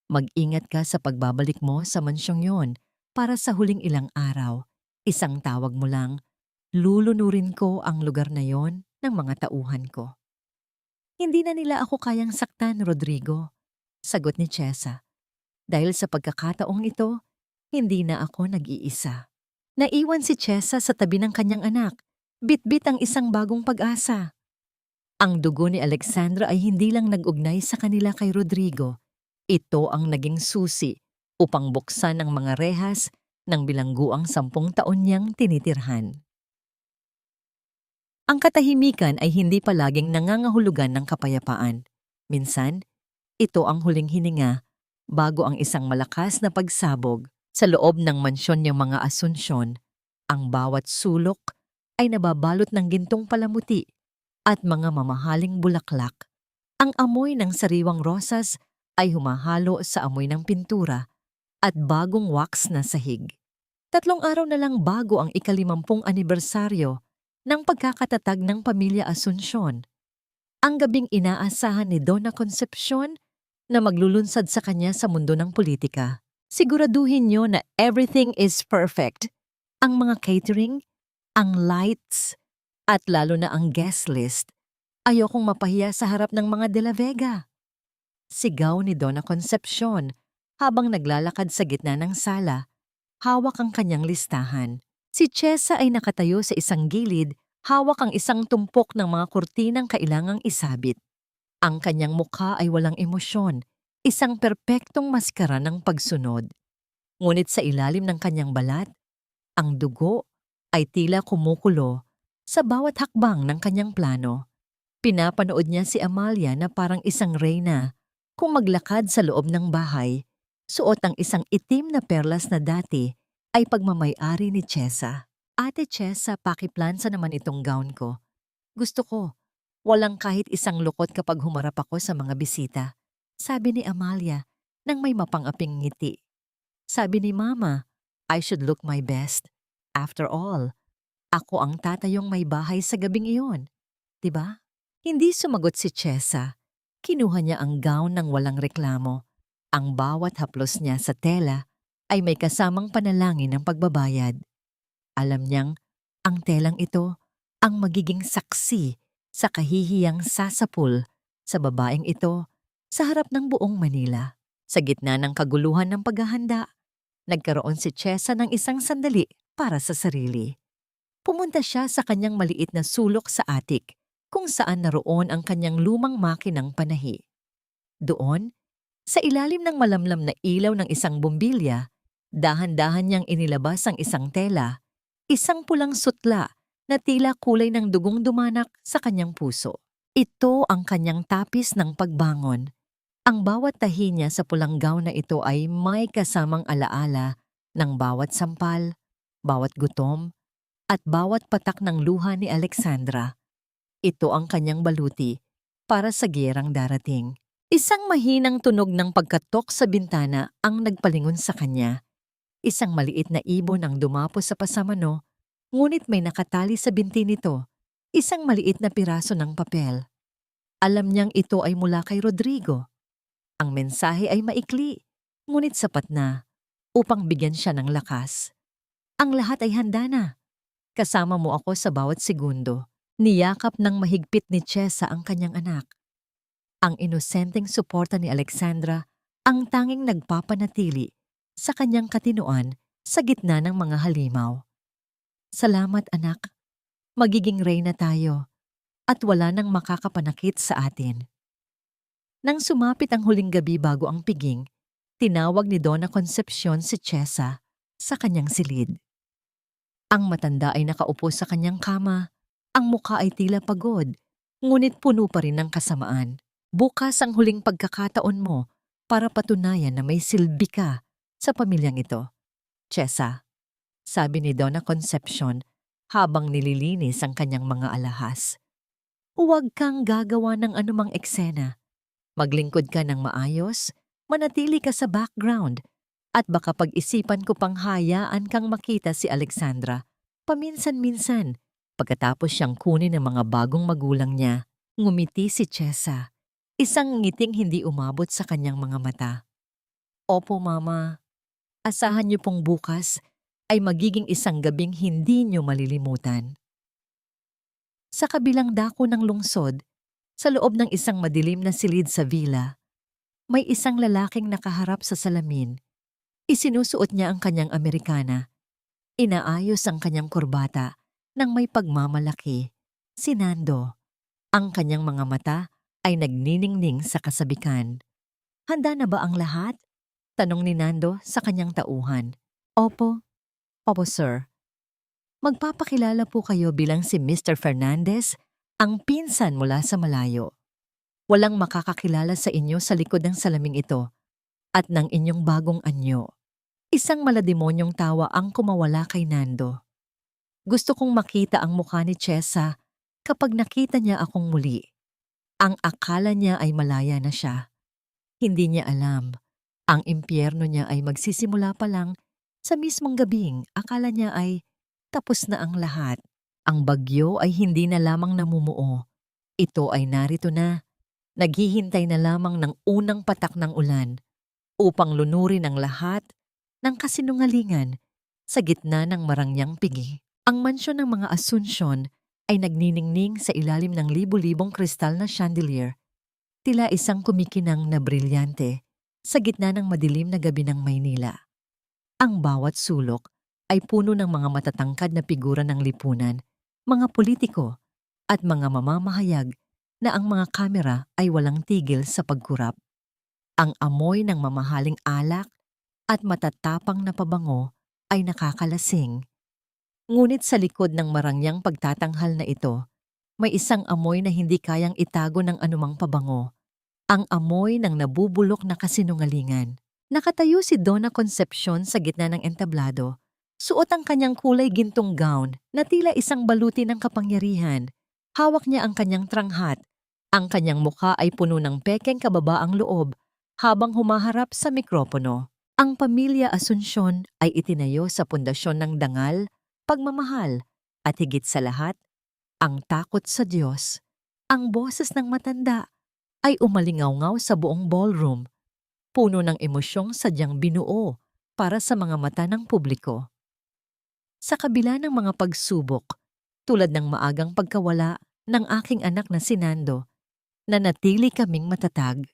Mag-ingat ka sa pagbabalik mo sa mansyong yon para sa huling ilang araw. Isang tawag mo lang, lulunurin ko ang lugar na yon ng mga tauhan ko. Hindi na nila ako kayang saktan, Rodrigo, sagot ni Chesa. Dahil sa pagkakataong ito, hindi na ako nag-iisa. Naiwan si Chesa sa tabi ng kanyang anak. Bit-bit ang isang bagong pag-asa. Ang dugo ni Alexandra ay hindi lang nag-ugnay sa kanila kay Rodrigo. Ito ang naging susi upang buksan ang mga rehas ng bilangguang 10 taon niyang tinitirhan. Ang katahimikan ay hindi palaging nangangahulugan ng kapayapaan. Minsan, ito ang huling hininga bago ang isang malakas na pagsabog sa loob ng mansyon niyang mga Asunsyon. Ang bawat sulok ay nababalot ng gintong palamuti at mga mamahaling bulaklak. Ang amoy ng sariwang rosas ay humahalo sa amoy ng pintura at bagong wax na sahig. 3 araw na lang bago ang ika-50 anibersaryo ng pagkakatatag ng pamilya Asunsyon. Ang gabing inaasahan ni Donna Concepcion na maglulunsad sa kanya sa mundo ng politika. Siguraduhin niyo na everything is perfect. Ang mga catering, ang lights, at lalo na ang guest list. Ayokong mapahiya sa harap ng mga De La Vega. Sigaw ni Donna Concepcion habang naglalakad sa gitna ng sala. Hawak ang kanyang listahan. Si Chesa ay nakatayo sa isang gilid, hawak ang isang tumpok ng mga kurtinang kailangang isabit. Ang kanyang mukha ay walang emosyon, isang perpektong maskara ng pagsunod. Ngunit sa ilalim ng kanyang balat, ang dugo ay tila kumukulo sa bawat hakbang ng kanyang plano. Pinapanood niya si Amalia na parang isang reyna kung maglakad sa loob ng bahay. Suot ang isang itim na perlas na dati ay pagmamay-ari ni Chesa. Ate Chesa, pakiplansa naman itong gown ko. Gusto ko, walang kahit isang lukot kapag humarap ako sa mga bisita. Sabi ni Amalia nang may mapangaping ngiti. Sabi ni Mama, I should look my best. After all, ako ang tatayong may bahay sa gabing iyon. Diba? Hindi sumagot si Chesa. Kinuha niya ang gown ng walang reklamo. Ang bawat haplos niya sa tela ay may kasamang panalangin ng pagbabayad. Alam niyang ang telang ito ang magiging saksi sa kahihiyang sasapul sa babaeng ito sa harap ng buong Manila. Sa gitna ng kaguluhan ng paghahanda, nagkaroon si Chesa ng isang sandali para sa sarili. Pumunta siya sa kanyang maliit na sulok sa attic kung saan naroon ang kanyang lumang makinang panahi. Doon, sa ilalim ng malamlam na ilaw ng isang bumbilya, dahan-dahan niyang inilabas ang isang tela, isang pulang sutla na tila kulay ng dugong dumanak sa kanyang puso. Ito ang kanyang tapis ng pagbangon. Ang bawat tahi niya sa pulang gown na ito ay may kasamang alaala ng bawat sampal, bawat gutom, at bawat patak ng luha ni Alexandra. Ito ang kanyang baluti para sa giyerang darating. Isang mahinang tunog ng pagkatok sa bintana ang nagpalingon sa kanya. Isang maliit na ibon ang dumapo sa pasamano, ngunit may nakatali sa binti nito, isang maliit na piraso ng papel. Alam niyang ito ay mula kay Rodrigo. Ang mensahe ay maikli, ngunit sapat na upang bigyan siya ng lakas. Ang lahat ay handa na. Kasama mo ako sa bawat segundo. Niyakap ng mahigpit ni Chesa ang kanyang anak. Ang inosenteng suporta ni Alexandra ang tanging nagpapanatili sa kanyang katinoan sa gitna ng mga halimaw. Salamat, anak. Magiging reyna tayo at wala nang makakapanakit sa atin. Nang sumapit ang huling gabi bago ang piging, tinawag ni Donna Concepcion si Chesa sa kanyang silid. Ang matanda ay nakaupo sa kanyang kama, ang mukha ay tila pagod, ngunit puno pa rin ng kasamaan. Bukas ang huling pagkakataon mo para patunayan na may silbi ka sa pamilyang ito. Chesa, sabi ni Donna Concepcion habang nililinis ang kanyang mga alahas. Huwag kang gagawa ng anumang eksena. Maglingkod ka ng maayos, manatili ka sa background, at baka pag-isipan ko pang hayaan kang makita si Alexandra paminsan-minsan. Pagkatapos siyang kunin ng mga bagong magulang niya, ngumiti si Chesa. Isang ngiting hindi umabot sa kanyang mga mata. Opo, Mama. Asahan niyo pong bukas ay magiging isang gabing hindi niyo malilimutan. Sa kabilang dako ng lungsod, sa loob ng isang madilim na silid sa villa, may isang lalaking nakaharap sa salamin. Isinusuot niya ang kanyang Amerikana. Inaayos ang kanyang kurbata ng may pagmamalaki. Si Nando. Ang kanyang mga mata ay nagniningning sa kasabikan. Handa na ba ang lahat? Tanong ni Nando sa kanyang tauhan. Opo. Opo, sir. Magpapakilala po kayo bilang si Mr. Fernandez, ang pinsan mula sa malayo. Walang makakakilala sa inyo sa likod ng salaming ito at ng inyong bagong anyo. Isang malademonyong tawa ang kumawala kay Nando. Gusto kong makita ang mukha ni Chesa kapag nakita niya akong muli. Ang akala niya ay malaya na siya. Hindi niya alam. Ang impyerno niya ay magsisimula pa lang sa mismong gabing akala niya ay tapos na ang lahat. Ang bagyo ay hindi na lamang namumuo. Ito ay narito na. Naghihintay na lamang ng unang patak ng ulan upang lunurin ang lahat ng kasinungalingan sa gitna ng marangyang pigi. Ang mansyon ng mga Asuncion ay nagniningning sa ilalim ng libu-libong kristal na chandelier, tila isang kumikinang na brilyante sa gitna ng madilim na gabi ng Maynila. Ang bawat sulok ay puno ng mga matatangkad na figura ng lipunan, mga politiko at mga mamamahayag na ang mga kamera ay walang tigil sa pagkurap. Ang amoy ng mamahaling alak at matatapang na pabango ay nakakalasing. Ngunit sa likod ng marangyang pagtatanghal na ito, may isang amoy na hindi kayang itago ng anumang pabango. Ang amoy ng nabubulok na kasinungalingan. Nakatayo si Donna Concepcion sa gitna ng entablado. Suot ang kanyang kulay gintong gown na tila isang baluti ng kapangyarihan. Hawak niya ang kanyang tranghat. Ang kanyang mukha ay puno ng pekeng kababaang loob habang humaharap sa mikropono. Ang pamilya Asuncion ay itinayo sa pundasyon ng dangal, pagmamahal, at higit sa lahat, ang takot sa Diyos. Ang boses ng matanda ay umalingaw-ngaw sa buong ballroom, puno ng emosyong sadyang binuo para sa mga mata ng publiko. Sa kabila ng mga pagsubok, tulad ng maagang pagkawala ng aking anak na si Nando, nanatili kaming matatag.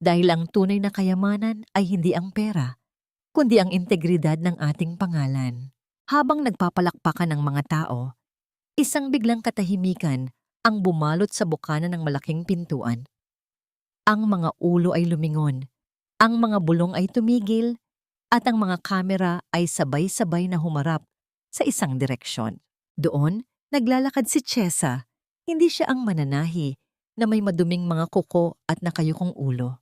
Dahil ang tunay na kayamanan ay hindi ang pera, kundi ang integridad ng ating pangalan. Habang nagpapalakpakan ng mga tao, isang biglang katahimikan ang bumalot sa bukana ng malaking pintuan. Ang mga ulo ay lumingon, ang mga bulong ay tumigil, at ang mga kamera ay sabay-sabay na humarap sa isang direksyon. Doon, naglalakad si Chesa. Hindi siya ang mananahi na may maduming mga kuko at nakayukong ulo.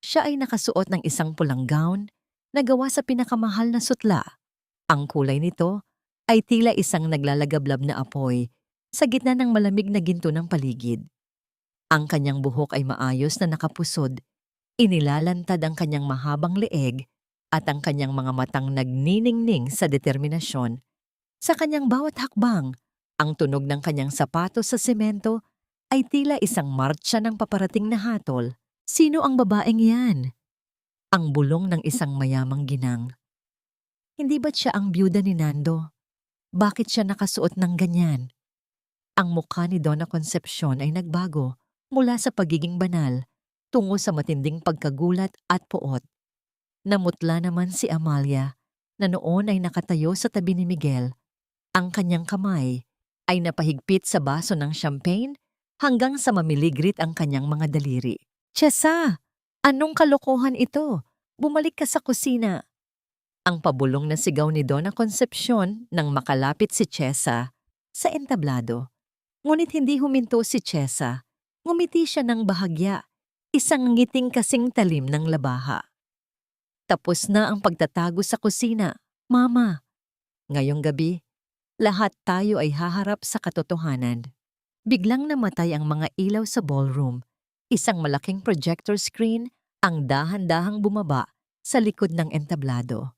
Siya ay nakasuot ng isang pulang gown na gawa sa pinakamahal na sutla. Ang kulay nito ay tila isang naglalagablab na apoy sa gitna ng malamig na ginto ng paligid. Ang kanyang buhok ay maayos na nakapusod, inilalantad ang kanyang mahabang leeg at ang kanyang mga matang nagniningning sa determinasyon. Sa kanyang bawat hakbang, ang tunog ng kanyang sapatos sa semento ay tila isang martsa ng paparating na hatol. Sino ang babaeng yan? Ang bulong ng isang mayamang ginang. Hindi ba't siya ang byuda ni Nando? Bakit siya nakasuot ng ganyan? Ang mukha ni Donna Concepcion ay nagbago mula sa pagiging banal tungo sa matinding pagkagulat at poot. Namutla naman si Amalia na noon ay nakatayo sa tabi ni Miguel. Ang kanyang kamay ay napahigpit sa baso ng champagne hanggang sa mamiligrit ang kanyang mga daliri. Chesa, anong kalokohan ito? Bumalik ka sa kusina. Ang pabulong na sigaw ni Donna Concepcion nang makalapit si Chesa sa entablado. Ngunit hindi huminto si Chesa. Ngumiti siya ng bahagya, isang ngiting kasing talim ng labaha. Tapos na ang pagtatago sa kusina, Mama. Ngayong gabi, lahat tayo ay haharap sa katotohanan. Biglang namatay ang mga ilaw sa ballroom. Isang malaking projector screen ang dahan-dahang bumaba sa likod ng entablado.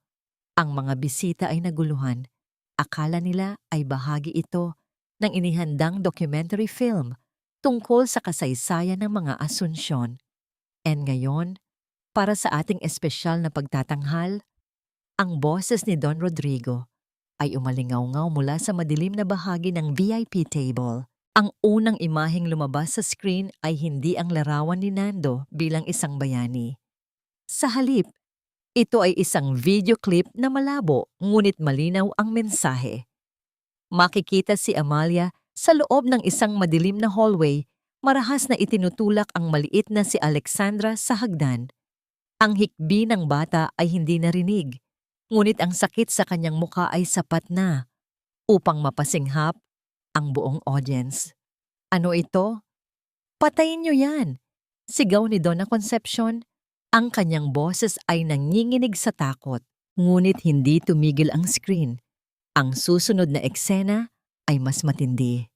Ang mga bisita ay naguluhan. Akala nila ay bahagi ito ng inihandang documentary film tungkol sa kasaysayan ng mga Asunsyon. And ngayon, para sa ating espesyal na pagtatanghal, ang boses ni Don Rodrigo ay umalingaw-ngaw mula sa madilim na bahagi ng VIP table. Ang unang imaheng lumabas sa screen ay hindi ang larawan ni Nando bilang isang bayani. Sa halip, ito ay isang video clip na malabo ngunit malinaw ang mensahe. Makikita si Amalia sa loob ng isang madilim na hallway, marahas na itinutulak ang maliit na si Alexandra sa hagdan. Ang hikbi ng bata ay hindi narinig, ngunit ang sakit sa kanyang muka ay sapat na upang mapasinghap ang buong audience. Ano ito? Patayin niyo yan! Sigaw ni Donna Concepcion. Ang kanyang boses ay nanginginig sa takot, ngunit hindi tumigil ang screen. Ang susunod na eksena ay mas matindi.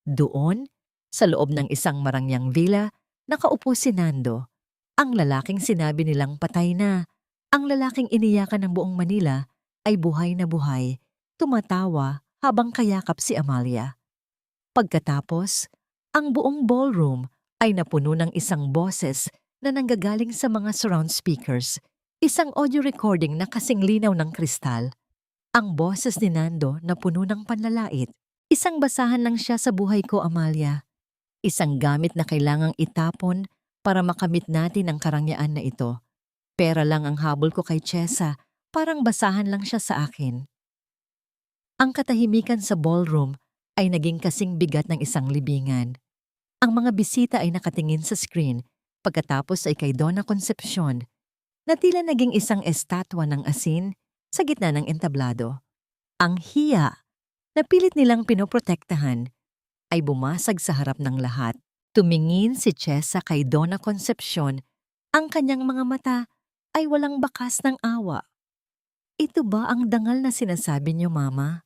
Doon, sa loob ng isang marangyang villa, nakaupo si Nando. Ang lalaking sinabi nilang patay na. Ang lalaking iniyakan ng buong Manila ay buhay na buhay, tumatawa habang kayakap si Amalia. Pagkatapos, ang buong ballroom ay napuno ng isang boses na nanggagaling sa mga surround speakers, isang audio recording na kasing linaw ng kristal. Ang boses ni Nando na puno ng panlalait. Isang basahan lang siya sa buhay ko, Amalia. Isang gamit na kailangang itapon para makamit natin ang karangyaan na ito. Pera lang ang habol ko kay Chesa, parang basahan lang siya sa akin. Ang katahimikan sa ballroom ay naging kasing bigat ng isang libingan. Ang mga bisita ay nakatingin sa screen, pagkatapos ay kay Donna Concepcion, na tila naging isang estatwa ng asin sa gitna ng entablado. Ang hiya na pilit nilang pinoprotektahan ay bumasag sa harap ng lahat. Tumingin si Chesa kay Donna Concepcion, ang kanyang mga mata ay walang bakas ng awa. Ito ba ang dangal na sinasabi niyo, Mama?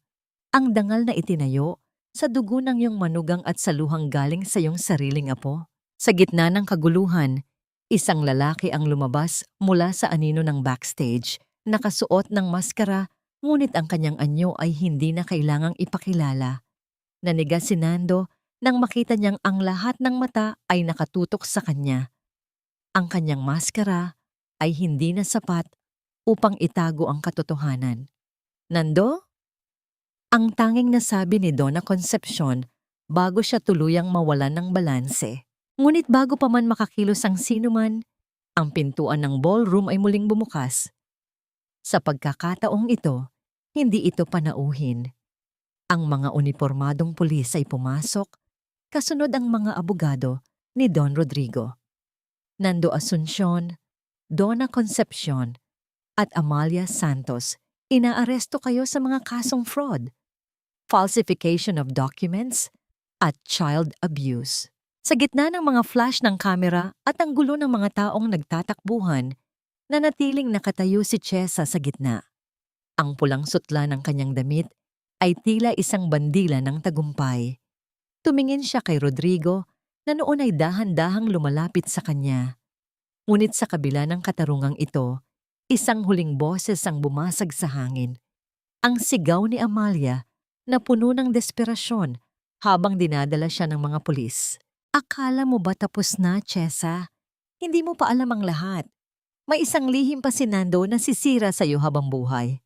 Ang dangal na itinayo sa dugo ng iyong manugang at sa luhang galing sa iyong sariling apo? Sa gitna ng kaguluhan, isang lalaki ang lumabas mula sa anino ng backstage, nakasuot ng maskara, ngunit ang kanyang anyo ay hindi na kailangang ipakilala. Naniga si Nando nang makita niyang ang lahat ng mata ay nakatutok sa kanya. Ang kanyang maskara ay hindi na sapat upang itago ang katotohanan. Nando? Ang tanging nasabi ni Donna Concepcion bago siya tuluyang mawalan ng balanse. Ngunit bago pa man makakilos ang sinuman, ang pintuan ng ballroom ay muling bumukas. Sa pagkakataong ito, hindi ito panauhin. Ang mga unipormadong pulis ay pumasok, kasunod ang mga abogado ni Don Rodrigo. Nando Asuncion, Donna Concepcion, at Amalia Santos, inaaresto kayo sa mga kasong fraud, falsification of documents, at child abuse. Sa gitna ng mga flash ng kamera at ang gulo ng mga taong nagtatakbuhan, nanatiling nakatayo si Chesa sa gitna. Ang pulang sutla ng kanyang damit ay tila isang bandila ng tagumpay. Tumingin siya kay Rodrigo na noon ay dahan-dahang lumalapit sa kanya. Ngunit sa kabila ng katarungang ito, isang huling boses ang bumasag sa hangin. Ang sigaw ni Amalia na puno ng desperasyon habang dinadala siya ng mga pulis. Akala mo ba tapos na, Chesa? Hindi mo pa alam ang lahat. May isang lihim pa si Nando na sisira sa iyo habang buhay.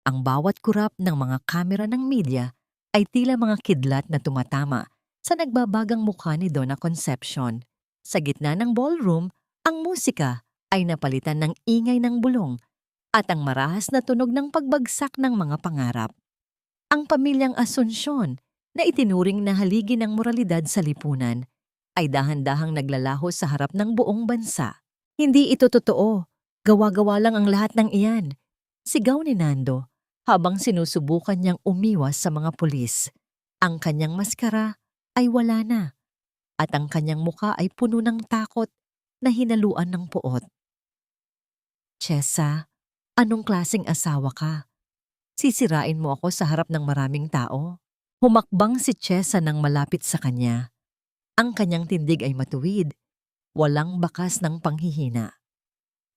Ang bawat kurap ng mga kamera ng media ay tila mga kidlat na tumatama sa nagbabagang mukha ni Donna Concepcion. Sa gitna ng ballroom, ang musika ay napalitan ng ingay ng bulong at ang marahas na tunog ng pagbagsak ng mga pangarap. Ang pamilyang Asunsyon na itinuring na haligi ng moralidad sa lipunan ay dahan-dahang naglalaho sa harap ng buong bansa. Hindi ito totoo. Gawa-gawa lang ang lahat ng iyan. Sigaw ni Nando habang sinusubukan niyang umiwas sa mga pulis. Ang kanyang maskara ay wala na at ang kanyang muka ay puno ng takot na hinaluan ng puot. Chesa, anong klaseng asawa ka? Sisirain mo ako sa harap ng maraming tao? Humakbang si Chesa nang malapit sa kanya. Ang kanyang tindig ay matuwid, walang bakas ng panghihina.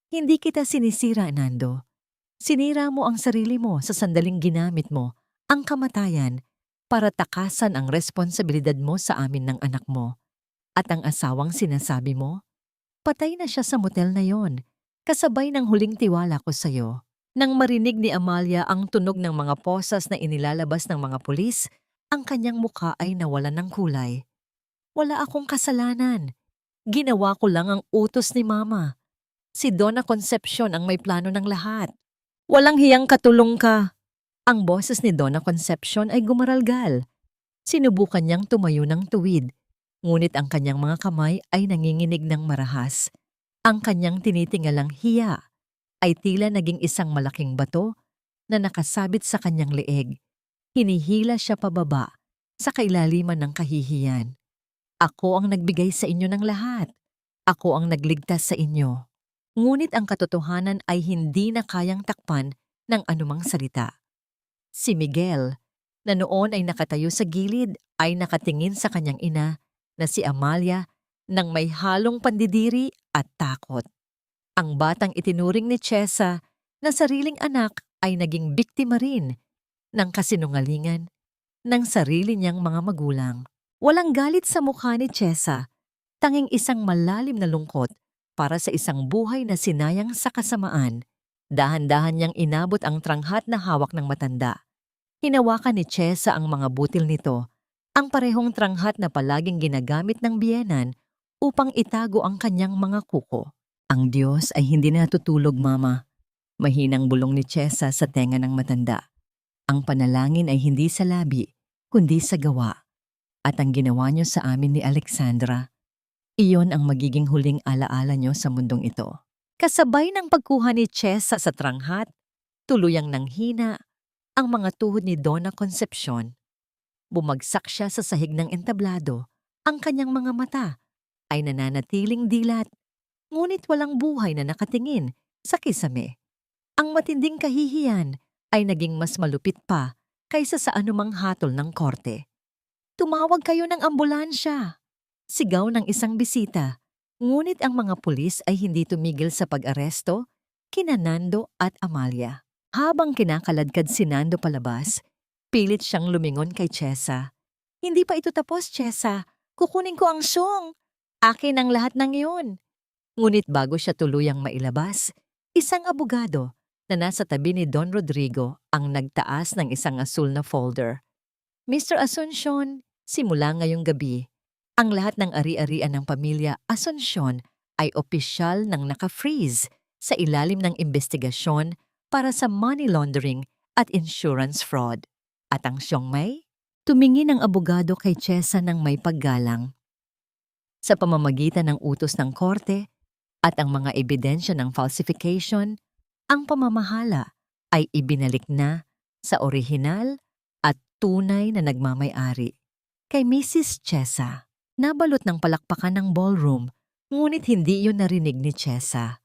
Hindi kita sinisira, Nando. Sinira mo ang sarili mo sa sandaling ginamit mo ang kamatayan para takasan ang responsibilidad mo sa amin ng anak mo. At ang asawang sinasabi mo, patay na siya sa motel na yon, kasabay ng huling tiwala ko sa'yo. Nang marinig ni Amalia ang tunog ng mga posas na inilalabas ng mga pulis, ang kanyang muka ay nawalan ng kulay. Wala akong kasalanan. Ginawa ko lang ang utos ni Mama. Si Donna Concepcion ang may plano ng lahat. Walang hiyang katulong ka. Ang boses ni Donna Concepcion ay gumaralgal. Sinubukan niyang tumayo ng tuwid, ngunit ang kanyang mga kamay ay nanginginig ng marahas. Ang kanyang tinitingalang hiya ay tila naging isang malaking bato na nakasabit sa kanyang leeg. Hinihila siya pababa sa kailaliman ng kahihiyan. Ako ang nagbigay sa inyo ng lahat. Ako ang nagligtas sa inyo. Ngunit ang katotohanan ay hindi na kayang takpan ng anumang salita. Si Miguel, na noon ay nakatayo sa gilid, ay nakatingin sa kanyang ina na si Amalia nang may halong pandidiri at takot. Ang batang itinuring ni Chesa na sariling anak ay naging biktima rin ng kasinungalingan ng sarili niyang mga magulang. Walang galit sa mukha ni Chesa, tanging isang malalim na lungkot para sa isang buhay na sinayang sa kasamaan. Dahan-dahan niyang inabot ang tranghat na hawak ng matanda. Hinawakan ni Chesa ang mga butil nito, ang parehong tranghat na palaging ginagamit ng biyenan upang itago ang kanyang mga kuko. Ang Diyos ay hindi natutulog, Mama. Mahinang bulong ni Chesa sa tenga ng matanda. Ang panalangin ay hindi sa labi, kundi sa gawa. At ang ginawa niyo sa amin ni Alexandra, iyon ang magiging huling alaala niyo sa mundong ito. Kasabay ng pagkuha ni Chesa sa tranghat, tuluyang nanghina ang mga tuhod ni Donna Concepcion. Bumagsak siya sa sahig ng entablado. Ang kanyang mga mata ay nananatiling dilat, ngunit walang buhay na nakatingin sa kisame. Ang matinding kahihiyan ay naging mas malupit pa kaysa sa anumang hatol ng korte. Tumawag kayo ng ambulansya. Sigaw ng isang bisita. Ngunit ang mga pulis ay hindi tumigil sa pag-aresto kina Nando at Amalia. Habang kinakaladkad si Nando palabas, pilit siyang lumingon kay Chesa. Hindi pa ito tapos, Chesa. Kukunin ko ang siyong. Akin ang lahat ng iyon. Ngunit bago siya tuluyang mailabas, isang abogado na nasa tabi ni Don Rodrigo ang nagtaas ng isang asul na folder. Mr. Asunsyon, simula ngayong gabi, ang lahat ng ari-arian ng pamilya Asunsyon ay opisyal nang naka-freeze sa ilalim ng investigasyon para sa money laundering at insurance fraud. At ang siyong may? Tumingin ang abogado kay Chesa ng may paggalang. Sa pamamagitan ng utos ng korte at ang mga ebidensya ng falsification, ang pamamahala ay ibinalik na sa orihinal at tunay na nagmamay-ari. Kay Mrs. Chesa, nabalot ng palakpakan ng ballroom, ngunit hindi iyon narinig ni Chesa.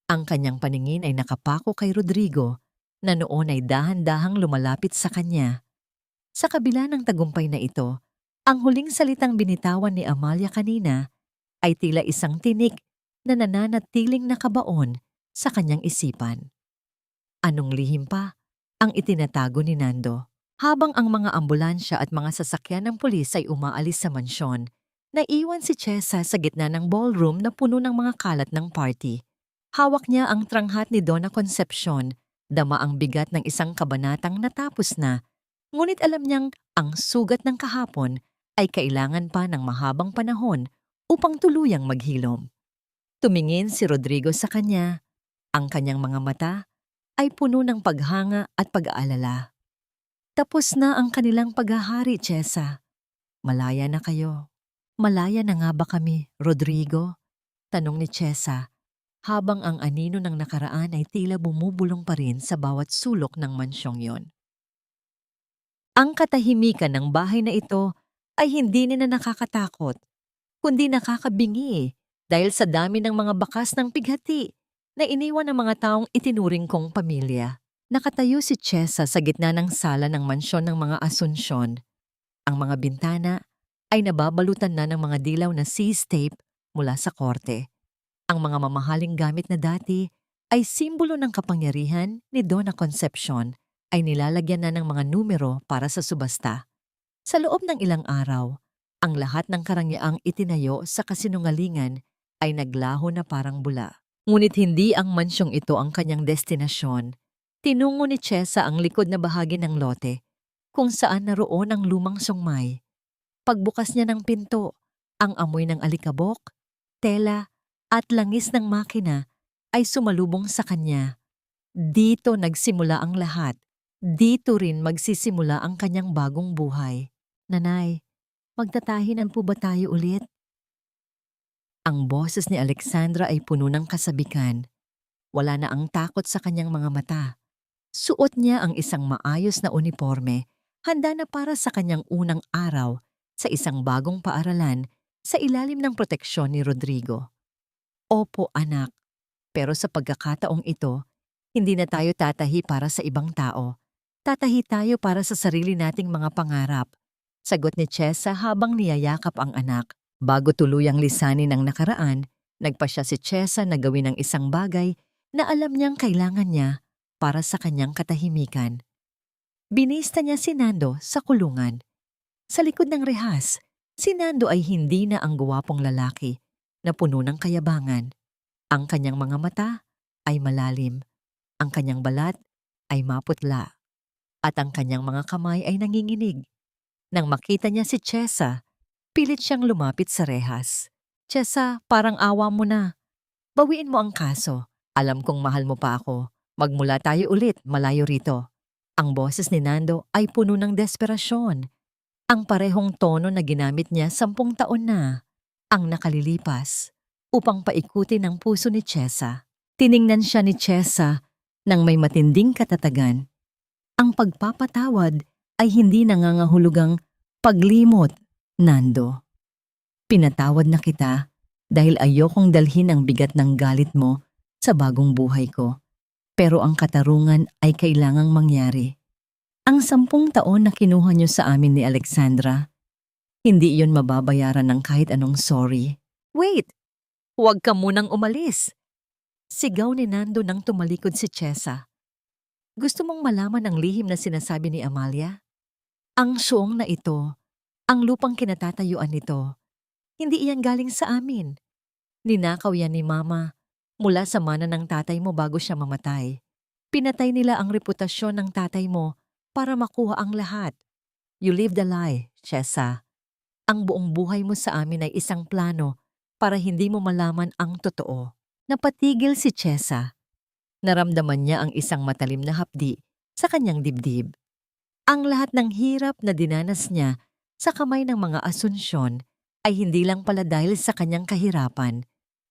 Ang kanyang paningin ay nakapako kay Rodrigo na noon ay dahan-dahang lumalapit sa kanya. Sa kabila ng tagumpay na ito, ang huling salitang binitawan ni Amalia kanina ay tila isang tinik na nananatiling nakabaon sa kanyang isipan. Anong lihim pa ang itinatago ni Nando? Habang ang mga ambulansya at mga sasakyan ng pulis ay umaalis sa mansyon, naiwan si Chesa sa gitna ng ballroom na puno ng mga kalat ng party. Hawak niya ang tranghat ni Donna Concepcion, dama ang bigat ng isang kabanatang natapos na, ngunit alam niyang ang sugat ng kahapon ay kailangan pa ng mahabang panahon upang tuluyang maghilom. Tumingin si Rodrigo sa kanya. Ang kanyang mga mata ay puno ng paghanga at pag-aalala. Tapos na ang kanilang paghahari, Chesa. Malaya na kayo. Malaya na nga ba kami, Rodrigo? Tanong ni Chesa, habang ang anino ng nakaraan ay tila bumubulong pa rin sa bawat sulok ng mansyong yon. Ang katahimikan ng bahay na ito ay hindi na nakakatakot, kundi nakakabingi dahil sa dami ng mga bakas ng pighati na iniwan ng mga taong itinuring kong pamilya. Nakatayo si Chesa sa gitna ng sala ng mansyon ng mga Asunsyon. Ang mga bintana ay nababalutan na ng mga dilaw na seize tape mula sa korte. Ang mga mamahaling gamit na dati ay simbolo ng kapangyarihan ni Donna Concepcion ay nilalagyan na ng mga numero para sa subasta. Sa loob ng ilang araw, ang lahat ng karangyang itinayo sa kasinungalingan ay naglaho na parang bula. Ngunit hindi ang mansyong ito ang kanyang destinasyon. Tinungo ni Chesa ang likod na bahagi ng lote, kung saan naroon ang lumang sungmay. Pagbukas niya ng pinto, ang amoy ng alikabok, tela, at langis ng makina ay sumalubong sa kanya. Dito nagsimula ang lahat. Dito rin magsisimula ang kanyang bagong buhay. Nanay, magtatahinan po ba tayo ulit? Ang boses ni Alexandra ay puno ng kasabikan. Wala na ang takot sa kanyang mga mata. Suot niya ang isang maayos na uniforme, handa na para sa kanyang unang araw sa isang bagong paaralan sa ilalim ng proteksyon ni Rodrigo. Opo, anak, pero sa pagkakataong ito, hindi na tayo tatahi para sa ibang tao. Tatahi tayo para sa sarili nating mga pangarap. Sagot ni Chesa habang niyayakap ang anak. Bago tuluyang lisanin ang nakaraan, nagpasya si Chesa na gawin ang isang bagay na alam niyang kailangan niya para sa kanyang katahimikan. Binista niya si Nando sa kulungan. Sa likod ng rehas, si Nando ay hindi na ang guwapong lalaki na puno ng kayabangan. Ang kanyang mga mata ay malalim, ang kanyang balat ay maputla, at ang kanyang mga kamay ay nanginginig. Nang makita niya si Chesa, pilit siyang lumapit sa rehas. Chesa, parang awa mo na. Bawiin mo ang kaso. Alam kong mahal mo pa ako. Magmula tayo ulit malayo rito. Ang boses ni Nando ay puno ng desperasyon. Ang parehong tono na ginamit niya 10 taon na ang nakalilipas upang paikutin ang puso ni Chesa. Tiningnan siya ni Chesa nang may matinding katatagan. Ang pagpapatawad ay hindi nangangahulugang paglimot, Nando. Pinatawad na kita dahil ayokong dalhin ang bigat ng galit mo sa bagong buhay ko. Pero ang katarungan ay kailangang mangyari. Ang 10 taon na kinuha niyo sa amin ni Alexandra, hindi iyon mababayaran ng kahit anong sorry. Wait! Huwag ka munang umalis! Sigaw ni Nando nang tumalikod si Chesa. Gusto mong malaman ang lihim na sinasabi ni Amalia? Ang syong na ito, ang lupang kinatatayuan nito, hindi iyan galing sa amin. Ninakaw yan ni Mama mula sa mana ng tatay mo bago siya mamatay. Pinatay nila ang reputasyon ng tatay mo para makuha ang lahat. You lived a lie, Chesa. Ang buong buhay mo sa amin ay isang plano para hindi mo malaman ang totoo. Napatigil si Chesa. Naramdaman niya ang isang matalim na hapdi sa kanyang dibdib. Ang lahat ng hirap na dinanas niya sa kamay ng mga Asunsyon ay hindi lang pala dahil sa kanyang kahirapan,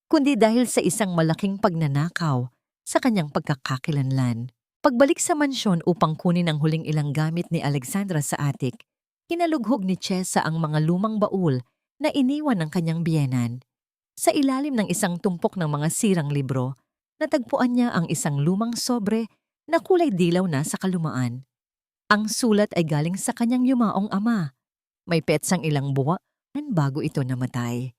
kundi dahil sa isang malaking pagnanakaw sa kanyang pagkakakilanlan. Pagbalik sa mansyon upang kunin ang huling ilang gamit ni Alexandra sa attic, kinalughog ni Chesa ang mga lumang baul na iniwan ng kanyang biyenan. Sa ilalim ng isang tumpok ng mga sirang libro, natagpuan niya ang isang lumang sobre na kulay dilaw na sa kalumaan. Ang sulat ay galing sa kanyang yumaong ama. May petsang ilang buwan bago ito namatay.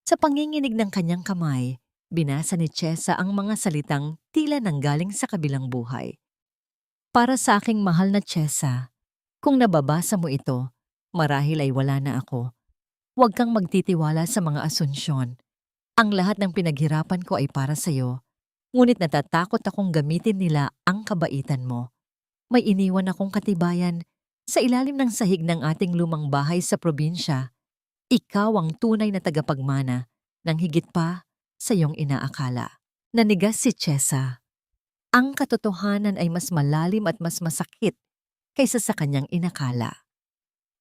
Sa panginginig ng kanyang kamay, binasa ni Chesa ang mga salitang tila nanggaling sa kabilang buhay. Para sa aking mahal na Chesa, kung nababasa mo ito, marahil ay wala na ako. Huwag kang magtitiwala sa mga Asunsyon. Ang lahat ng pinaghirapan ko ay para sa'yo, ngunit natatakot akong gamitin nila ang kabaitan mo. May iniwan akong katibayan sa ilalim ng sahig ng ating lumang bahay sa probinsya. Ikaw ang tunay na tagapagmana nang higit pa sa iyong inaakala. Nanigas si Chesa. Ang katotohanan ay mas malalim at mas masakit kaysa sa kanyang inakala.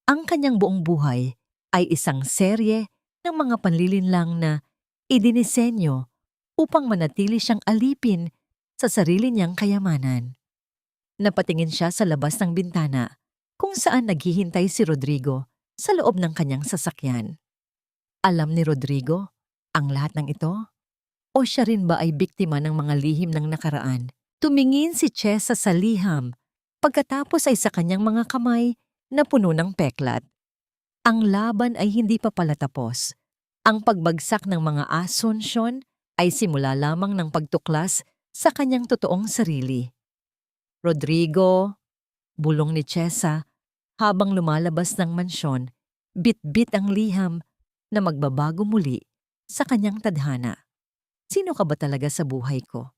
Ang kanyang buong buhay ay isang serye ng mga panlilinlang na idinisenyo upang manatili siyang alipin sa sarili niyang kayamanan. Napatingin siya sa labas ng bintana kung saan naghihintay si Rodrigo sa loob ng kanyang sasakyan. Alam ni Rodrigo ang lahat ng ito? O siya rin ba ay biktima ng mga lihim ng nakaraan? Tumingin si Chesa sa liham, pagkatapos ay sa kanyang mga kamay na puno ng peklat. Ang laban ay hindi pa pala tapos. Ang pagbagsak ng mga asunsyon ay simula lamang ng pagtuklas sa kanyang totoong sarili. Rodrigo, bulong ni Chesa habang lumalabas ng mansyon, bit-bit ang liham na magbabago muli sa kanyang tadhana. Sino ka ba talaga sa buhay ko?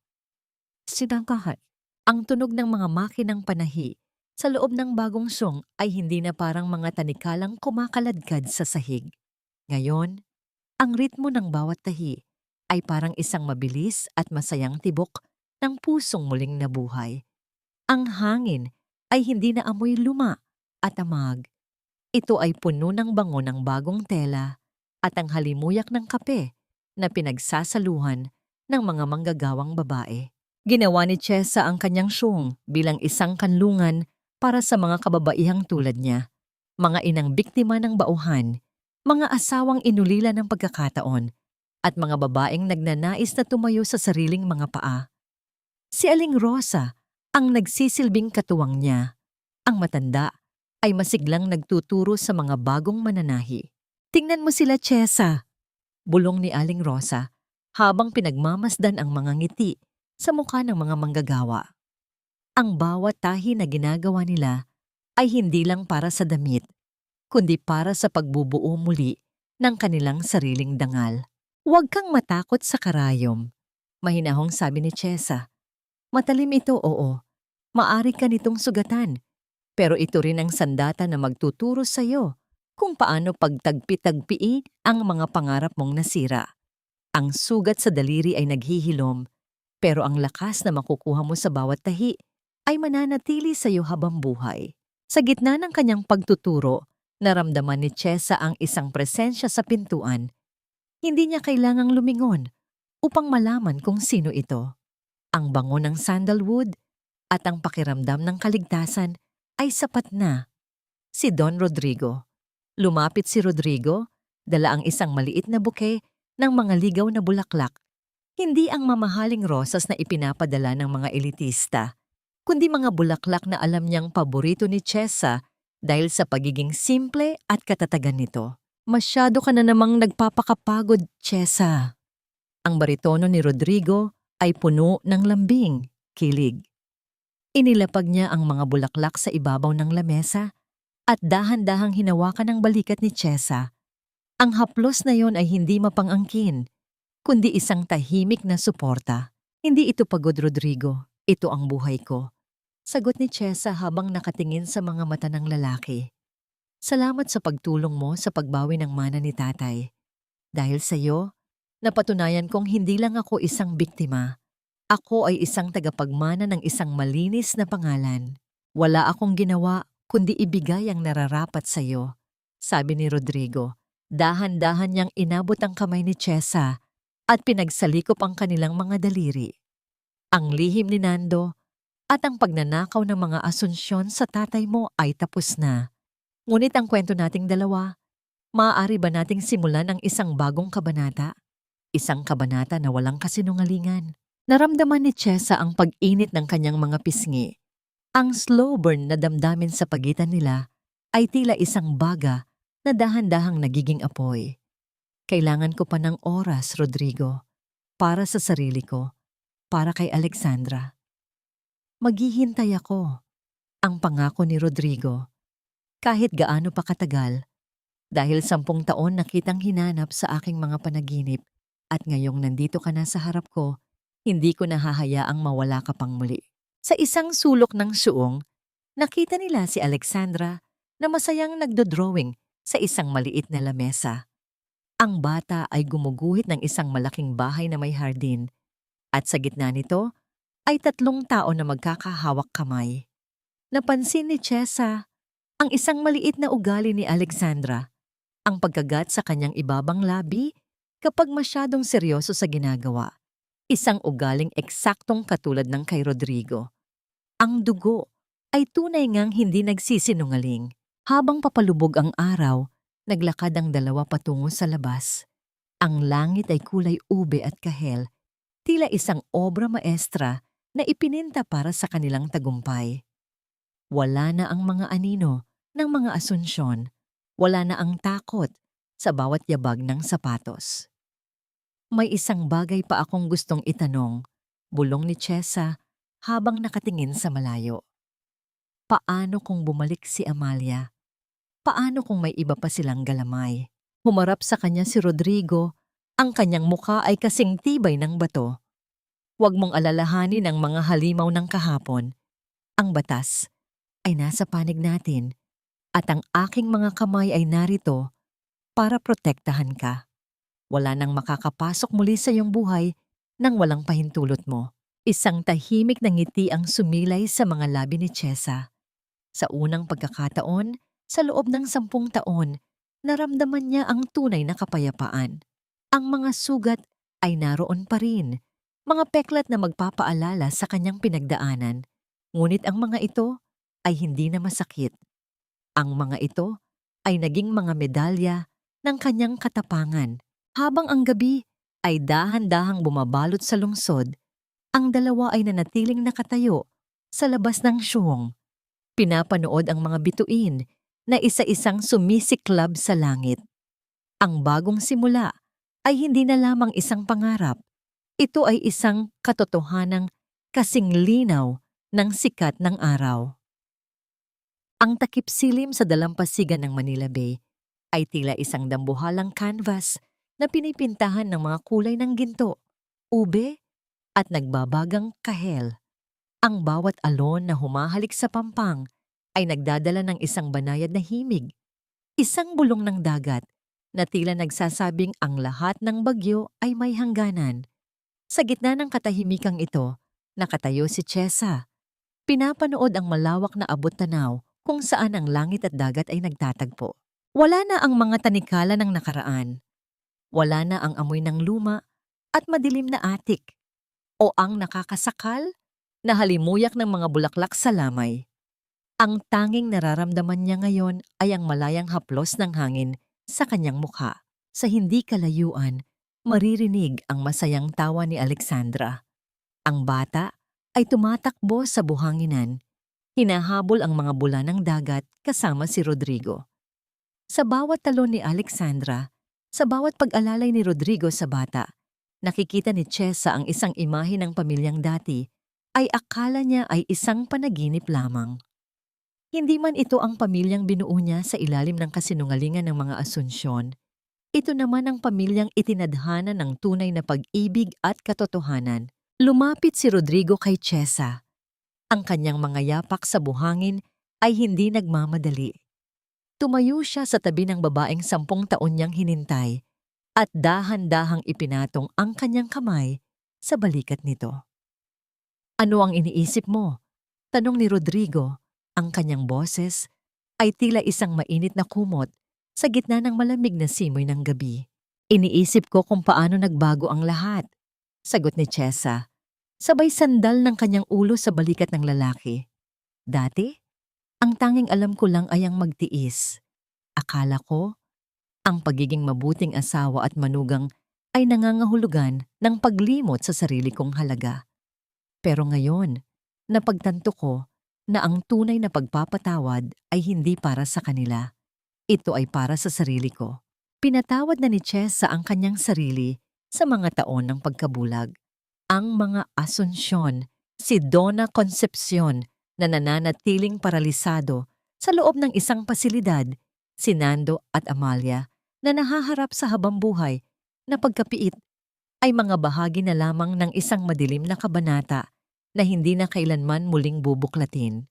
Sinangkahan. Ang tunog ng mga makinang panahi sa loob ng bagong song ay hindi na parang mga tanikalang kumakaladkad sa sahig. Ngayon, ang ritmo ng bawat tahi ay parang isang mabilis at masayang tibok ng pusong muling nabuhay. Ang hangin ay hindi na amoy luma at amag. Ito ay puno ng bango ng bagong tela at ang halimuyak ng kape na pinagsasaluhan ng mga manggagawang babae. Ginawa ni Chesa ang kanyang siyong bilang isang kanlungan para sa mga kababaihang tulad niya, mga inang biktima ng bauhan, mga asawang inulila ng pagkakataon, at mga babaeng nagnanais na tumayo sa sariling mga paa. Si Aling Rosa ang nagsisilbing katuwang niya. Ang matanda ay masiglang nagtuturo sa mga bagong mananahi. Tingnan mo sila, Chesa, bulong ni Aling Rosa habang pinagmamasdan ang mga ngiti sa mukha ng mga manggagawa. Ang bawat tahi na ginagawa nila ay hindi lang para sa damit, kundi para sa pagbubuo muli ng kanilang sariling dangal. Huwag kang matakot sa karayom, mahinahong sabi ni Chesa. Matalim ito, oo. Maari ka nitong sugatan, pero ito rin ang sandata na magtuturo sa iyo kung paano pagtagpi-tagpiin ang mga pangarap mong nasira. Ang sugat sa daliri ay naghihilom, pero ang lakas na makukuha mo sa bawat tahi ay mananatili sa iyo habang buhay. Sa gitna ng kanyang pagtuturo, naramdaman ni Chesa ang isang presensya sa pintuan. Hindi niya kailangang lumingon upang malaman kung sino ito. Ang bango ng sandalwood at ang pakiramdam ng kaligtasan ay sapat na. Si Don Rodrigo. Lumapit si Rodrigo, dala ang isang maliit na bouquet ng mga ligaw na bulaklak. Hindi ang mamahaling rosas na ipinapadala ng mga elitista, kundi mga bulaklak na alam niyang paborito ni Chesa dahil sa pagiging simple at katatagan nito. Masyado ka na namang nagpapakapagod, Chesa. Ang baritono ni Rodrigo ay puno ng lambing, kilig. Inilapag niya ang mga bulaklak sa ibabaw ng lamesa at dahan-dahang hinawakan ang balikat ni Chesa. Ang haplos na yon ay hindi mapangangkin, kundi isang tahimik na suporta. Hindi ito pagod, Rodrigo. Ito ang buhay ko. Sagot ni Chesa habang nakatingin sa mga mata ng lalaki. Salamat sa pagtulong mo sa pagbawi ng mana ni tatay. Dahil sa iyo, napatunayan kong hindi lang ako isang biktima. Ako ay isang tagapagmana ng isang malinis na pangalan. Wala akong ginawa kundi ibigay ang nararapat sa iyo, sabi ni Rodrigo. Dahan-dahan niyang inabot ang kamay ni Chesa at pinagsalikop ang kanilang mga daliri. Ang lihim ni Nando at ang pagnanakaw ng mga asunsyon sa tatay mo ay tapos na. Ngunit ang kwento nating dalawa, maaari ba nating simulan ang isang bagong kabanata? Isang kabanata na walang kasinungalingan. Naramdaman ni Chesa ang pag-init ng kanyang mga pisngi. Ang slow burn na damdamin sa pagitan nila ay tila isang baga na dahan-dahang nagiging apoy. Kailangan ko pa ng oras, Rodrigo, para sa sarili ko, para kay Alexandra. Maghihintay ako, ang pangako ni Rodrigo. Kahit gaano pa katagal, dahil 10 taon na kitang hinanap sa aking mga panaginip at ngayong nandito ka na sa harap ko, hindi ko nahahayaang mawala ka pang muli. Sa isang sulok ng suong, nakita nila si Alexandra na masayang nagdodrawing sa isang maliit na lamesa. Ang bata ay gumuguhit ng isang malaking bahay na may hardin at sa gitna nito ay 3 tao na magkakahawak kamay. Napansin ni Chesa ang isang maliit na ugali ni Alexandra, ang pagkagat sa kanyang ibabang labi kapag masyadong seryoso sa ginagawa. Isang ugaling eksaktong katulad ng kay Rodrigo. Ang dugo ay tunay ngang hindi nagsisinungaling. Habang papalubog ang araw, naglakad ang dalawa patungo sa labas. Ang langit ay kulay ube at kahel, tila isang obra maestra na ipininta para sa kanilang tagumpay. Wala na ang mga anino ng mga Asunsyon. Wala na ang takot sa bawat yabag ng sapatos. May isang bagay pa akong gustong itanong, bulong ni Chesa habang nakatingin sa malayo. Paano kung bumalik si Amalia? Paano kung may iba pa silang galamay? Humarap sa kanya si Rodrigo, ang kanyang mukha ay kasing tibay ng bato. Huwag mong alalahanin ang mga halimaw ng kahapon. Ang batas ay nasa panig natin at ang aking mga kamay ay narito para protektahan ka. Wala nang makakapasok muli sa iyong buhay nang walang pahintulot mo. Isang tahimik na ngiti ang sumilay sa mga labi ni Chesa. Sa unang pagkakataon, sa loob ng 10 taon, naramdaman niya ang tunay na kapayapaan. Ang mga sugat ay naroon pa rin, mga peklat na magpapaalala sa kanyang pinagdaanan. Ngunit ang mga ito ay hindi na masakit. Ang mga ito ay naging mga medalya ng kanyang katapangan. Habang ang gabi ay dahan-dahang bumabalot sa lungsod, ang dalawa ay nanatiling nakatayo sa labas ng syuong. Pinapanood ang mga bituin na isa-isang sumisiklab sa langit. Ang bagong simula ay hindi na lamang isang pangarap. Ito ay isang katotohanang kasing linaw ng sikat ng araw. Ang takip silim sa dalampasigan ng Manila Bay ay tila isang dambuhalang canvas na pinipintahan ng mga kulay ng ginto, ube at nagbabagang kahel. Ang bawat alon na humahalik sa pampang ay nagdadala ng isang banayad na himig, isang bulong ng dagat na tila nagsasabing ang lahat ng bagyo ay may hangganan. Sa gitna ng katahimikang ito, nakatayo si Chesa. Pinapanood ang malawak na abot-tanaw kung saan ang langit at dagat ay nagtatagpo. Wala na ang mga tanikala ng nakaraan. Wala na ang amoy ng luma at madilim na atik o ang nakakasakal na halimuyak ng mga bulaklak sa lamay. Ang tanging nararamdaman niya ngayon ay ang malayang haplos ng hangin sa kanyang mukha. Sa hindi kalayuan, maririnig ang masayang tawa ni Alexandra. Ang bata ay tumatakbo sa buhanginan. Hinahabol ang mga bula ng dagat kasama si Rodrigo. Sa bawat talon ni Alexandra, sa bawat pag-alalay ni Rodrigo sa bata, nakikita ni Chesa ang isang imahe ng pamilyang dati ay akala niya ay isang panaginip lamang. Hindi man ito ang pamilyang binuo niya sa ilalim ng kasinungalingan ng mga Asunsyon, ito naman ang pamilyang itinadhana ng tunay na pag-ibig at katotohanan. Lumapit si Rodrigo kay Chesa. Ang kanyang mga yapak sa buhangin ay hindi nagmamadali. Tumayo siya sa tabi ng babaeng 10 taon niyang hinintay at dahan-dahang ipinatong ang kanyang kamay sa balikat nito. Ano ang iniisip mo? Tanong ni Rodrigo. Ang kanyang boses ay tila isang mainit na kumot sa gitna ng malamig na simoy ng gabi. Iniisip ko kung paano nagbago ang lahat, sagot ni Chesa. Sabay sandal ng kanyang ulo sa balikat ng lalaki. Dati, ang tanging alam ko lang ay ang magtiis. Akala ko, ang pagiging mabuting asawa at manugang ay nangangahulugan ng paglimot sa sarili kong halaga. Pero ngayon, napagtanto ko na ang tunay na pagpapatawad ay hindi para sa kanila. Ito ay para sa sarili ko. Pinatawad na ni Chesa ang kanyang sarili sa mga taon ng pagkabulag. Ang mga Asunsyon, si Donna Concepcion na nananatiling paralisado sa loob ng isang pasilidad, si Nando at Amalia na nahaharap sa habambuhay na pagkapiit ay mga bahagi na lamang ng isang madilim na kabanata na hindi na kailanman muling bubuklatin.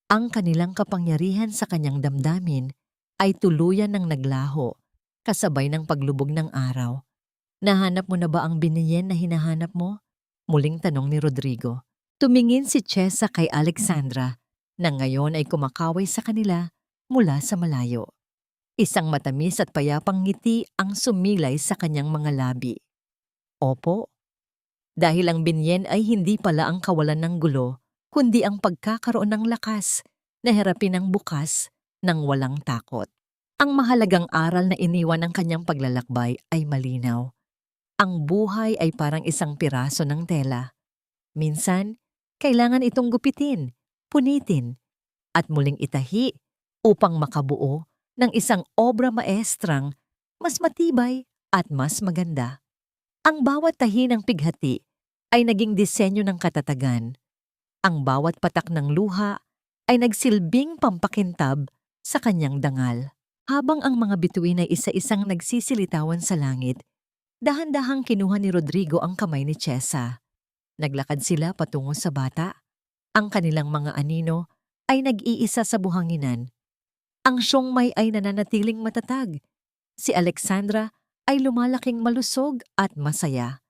Ang kanilang kapangyarihan sa kanyang damdamin ay tuluyan ng naglaho, kasabay ng paglubog ng araw. Nahanap mo na ba ang biniyen na hinahanap mo? Muling tanong ni Rodrigo. Tumingin si Chesa kay Alexandra na ngayon ay kumakaway sa kanila mula sa malayo. Isang matamis at payapang ngiti ang sumilay sa kanyang mga labi. Opo, dahil ang binyen ay hindi pala ang kawalan ng gulo, kundi ang pagkakaroon ng lakas na harapin ang bukas ng walang takot. Ang mahalagang aral na iniwan ng kanyang paglalakbay ay malinaw. Ang buhay ay parang isang piraso ng tela. Minsan, kailangan itong gupitin, punitin, at muling itahi upang makabuo ng isang obra maestrang mas matibay at mas maganda. Ang bawat tahi ng pighati ay naging disenyo ng katatagan. Ang bawat patak ng luha ay nagsilbing pampakintab sa kanyang dangal. Habang ang mga bituin ay isa-isang nagsisilitawan sa langit, dahan-dahang kinuha ni Rodrigo ang kamay ni Chesa. Naglakad sila patungo sa bata. Ang kanilang mga anino ay nag-iisa sa buhanginan. Ang siongmay ay nananatiling matatag. Si Alexandra ay lumalaking malusog at masaya.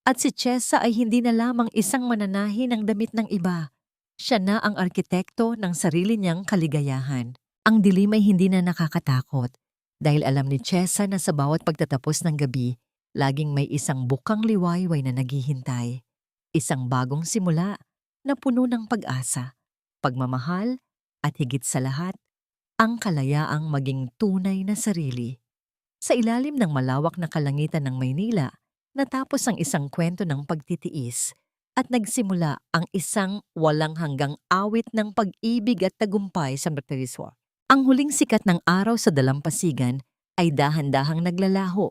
At si Chesa ay hindi na lamang isang mananahi ng damit ng iba. Siya na ang arkitekto ng sarili niyang kaligayahan. Ang dilim ay hindi na nakakatakot dahil alam ni Chesa na sa bawat pagtatapos ng gabi, laging may isang bukang liwayway na naghihintay. Isang bagong simula na puno ng pag-asa, pagmamahal at higit sa lahat, ang kalayaang maging tunay na sarili. Sa ilalim ng malawak na kalangitan ng Maynila, natapos ang isang kwento ng pagtitiis at nagsimula ang isang walang hanggang awit ng pag-ibig at tagumpay sa Martirizwa. Ang huling sikat ng araw sa dalampasigan ay dahan-dahang naglalaho.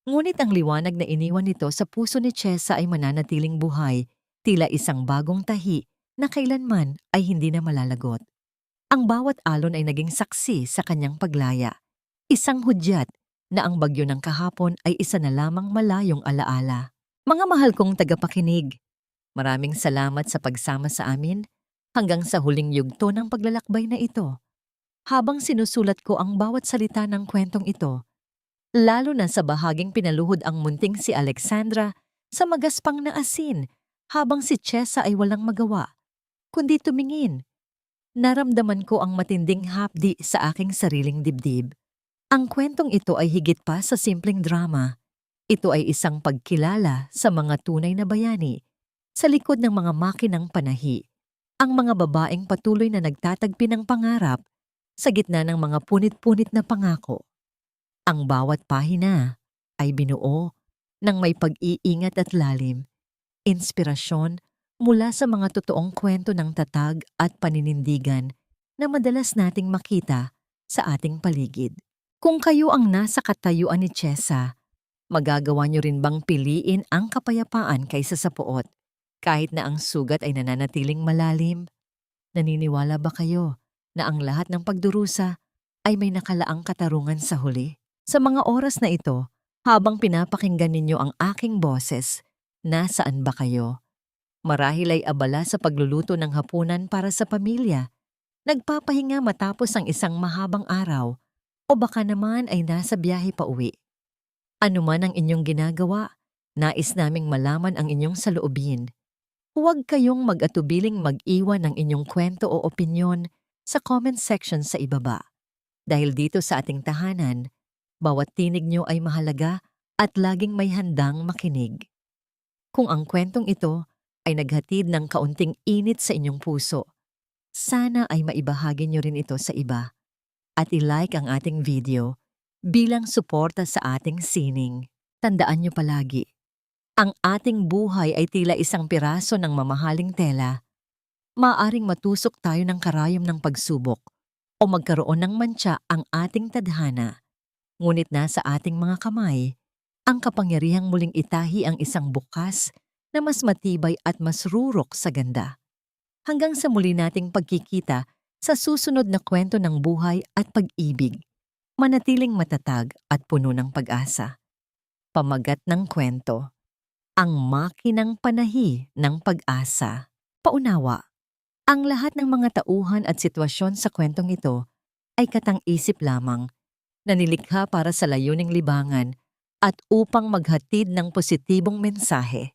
Ngunit ang liwanag na iniwan nito sa puso ni Chesa ay mananatiling buhay, tila isang bagong tahi na kailanman ay hindi na malalagot. Ang bawat alon ay naging saksi sa kanyang paglaya. Isang hudyat na ang bagyo ng kahapon ay isa na lamang malayong alaala. Mga mahal kong tagapakinig, maraming salamat sa pagsama sa amin hanggang sa huling yugto ng paglalakbay na ito. Habang sinusulat ko ang bawat salita ng kwentong ito, lalo na sa bahaging pinaluhod ang munting si Alexandra sa magaspang na asin habang si Chesa ay walang magawa, kundi tumingin. Naramdaman ko ang matinding hapdi sa aking sariling dibdib. Ang kwentong ito ay higit pa sa simpleng drama. Ito ay isang pagkilala sa mga tunay na bayani, sa likod ng mga makinang panahi, ang mga babaeng patuloy na nagtatagpi ng pangarap sa gitna ng mga punit-punit na pangako. Ang bawat pahina ay binuo ng may pag-iingat at lalim, inspirasyon mula sa mga totoong kwento ng tatag at paninindigan na madalas nating makita sa ating paligid. Kung kayo ang nasa katayuan ni Chesa, magagawa niyo rin bang piliin ang kapayapaan kaysa sa puot, kahit na ang sugat ay nananatiling malalim? Naniniwala ba kayo na ang lahat ng pagdurusa ay may nakalaang katarungan sa huli? Sa mga oras na ito, habang pinapakinggan ninyo ang aking boses, nasaan ba kayo? Marahil ay abala sa pagluluto ng hapunan para sa pamilya, nagpapahinga matapos ang isang mahabang araw, o baka naman ay nasa biyahe pa uwi. Ano man ang inyong ginagawa, nais naming malaman ang inyong saloobin. Huwag kayong mag-atubiling mag-iwan ng inyong kwento o opinyon sa comment section sa ibaba. Dahil dito sa ating tahanan, bawat tinig nyo ay mahalaga at laging may handang makinig. Kung ang kwentong ito ay naghatid ng kaunting init sa inyong puso, sana ay maibahagi nyo rin ito sa iba at i-like ang ating video bilang suporta sa ating sining. Tandaan nyo palagi, ang ating buhay ay tila isang piraso ng mamahaling tela. Maaring matusok tayo ng karayom ng pagsubok o magkaroon ng mantsa ang ating tadhana. Ngunit nasa ating mga kamay, ang kapangyarihang muling itahi ang isang bukas na mas matibay at mas rurok sa ganda. Hanggang sa muli nating pagkikita sa susunod na kwento ng buhay at pag-ibig, manatiling matatag at puno ng pag-asa. Pamagat ng kwento, ang makinang panahi ng pag-asa. Paunawa, ang lahat ng mga tauhan at sitwasyon sa kwentong ito ay katang-isip lamang na nilikha para sa layuning libangan at upang maghatid ng positibong mensahe.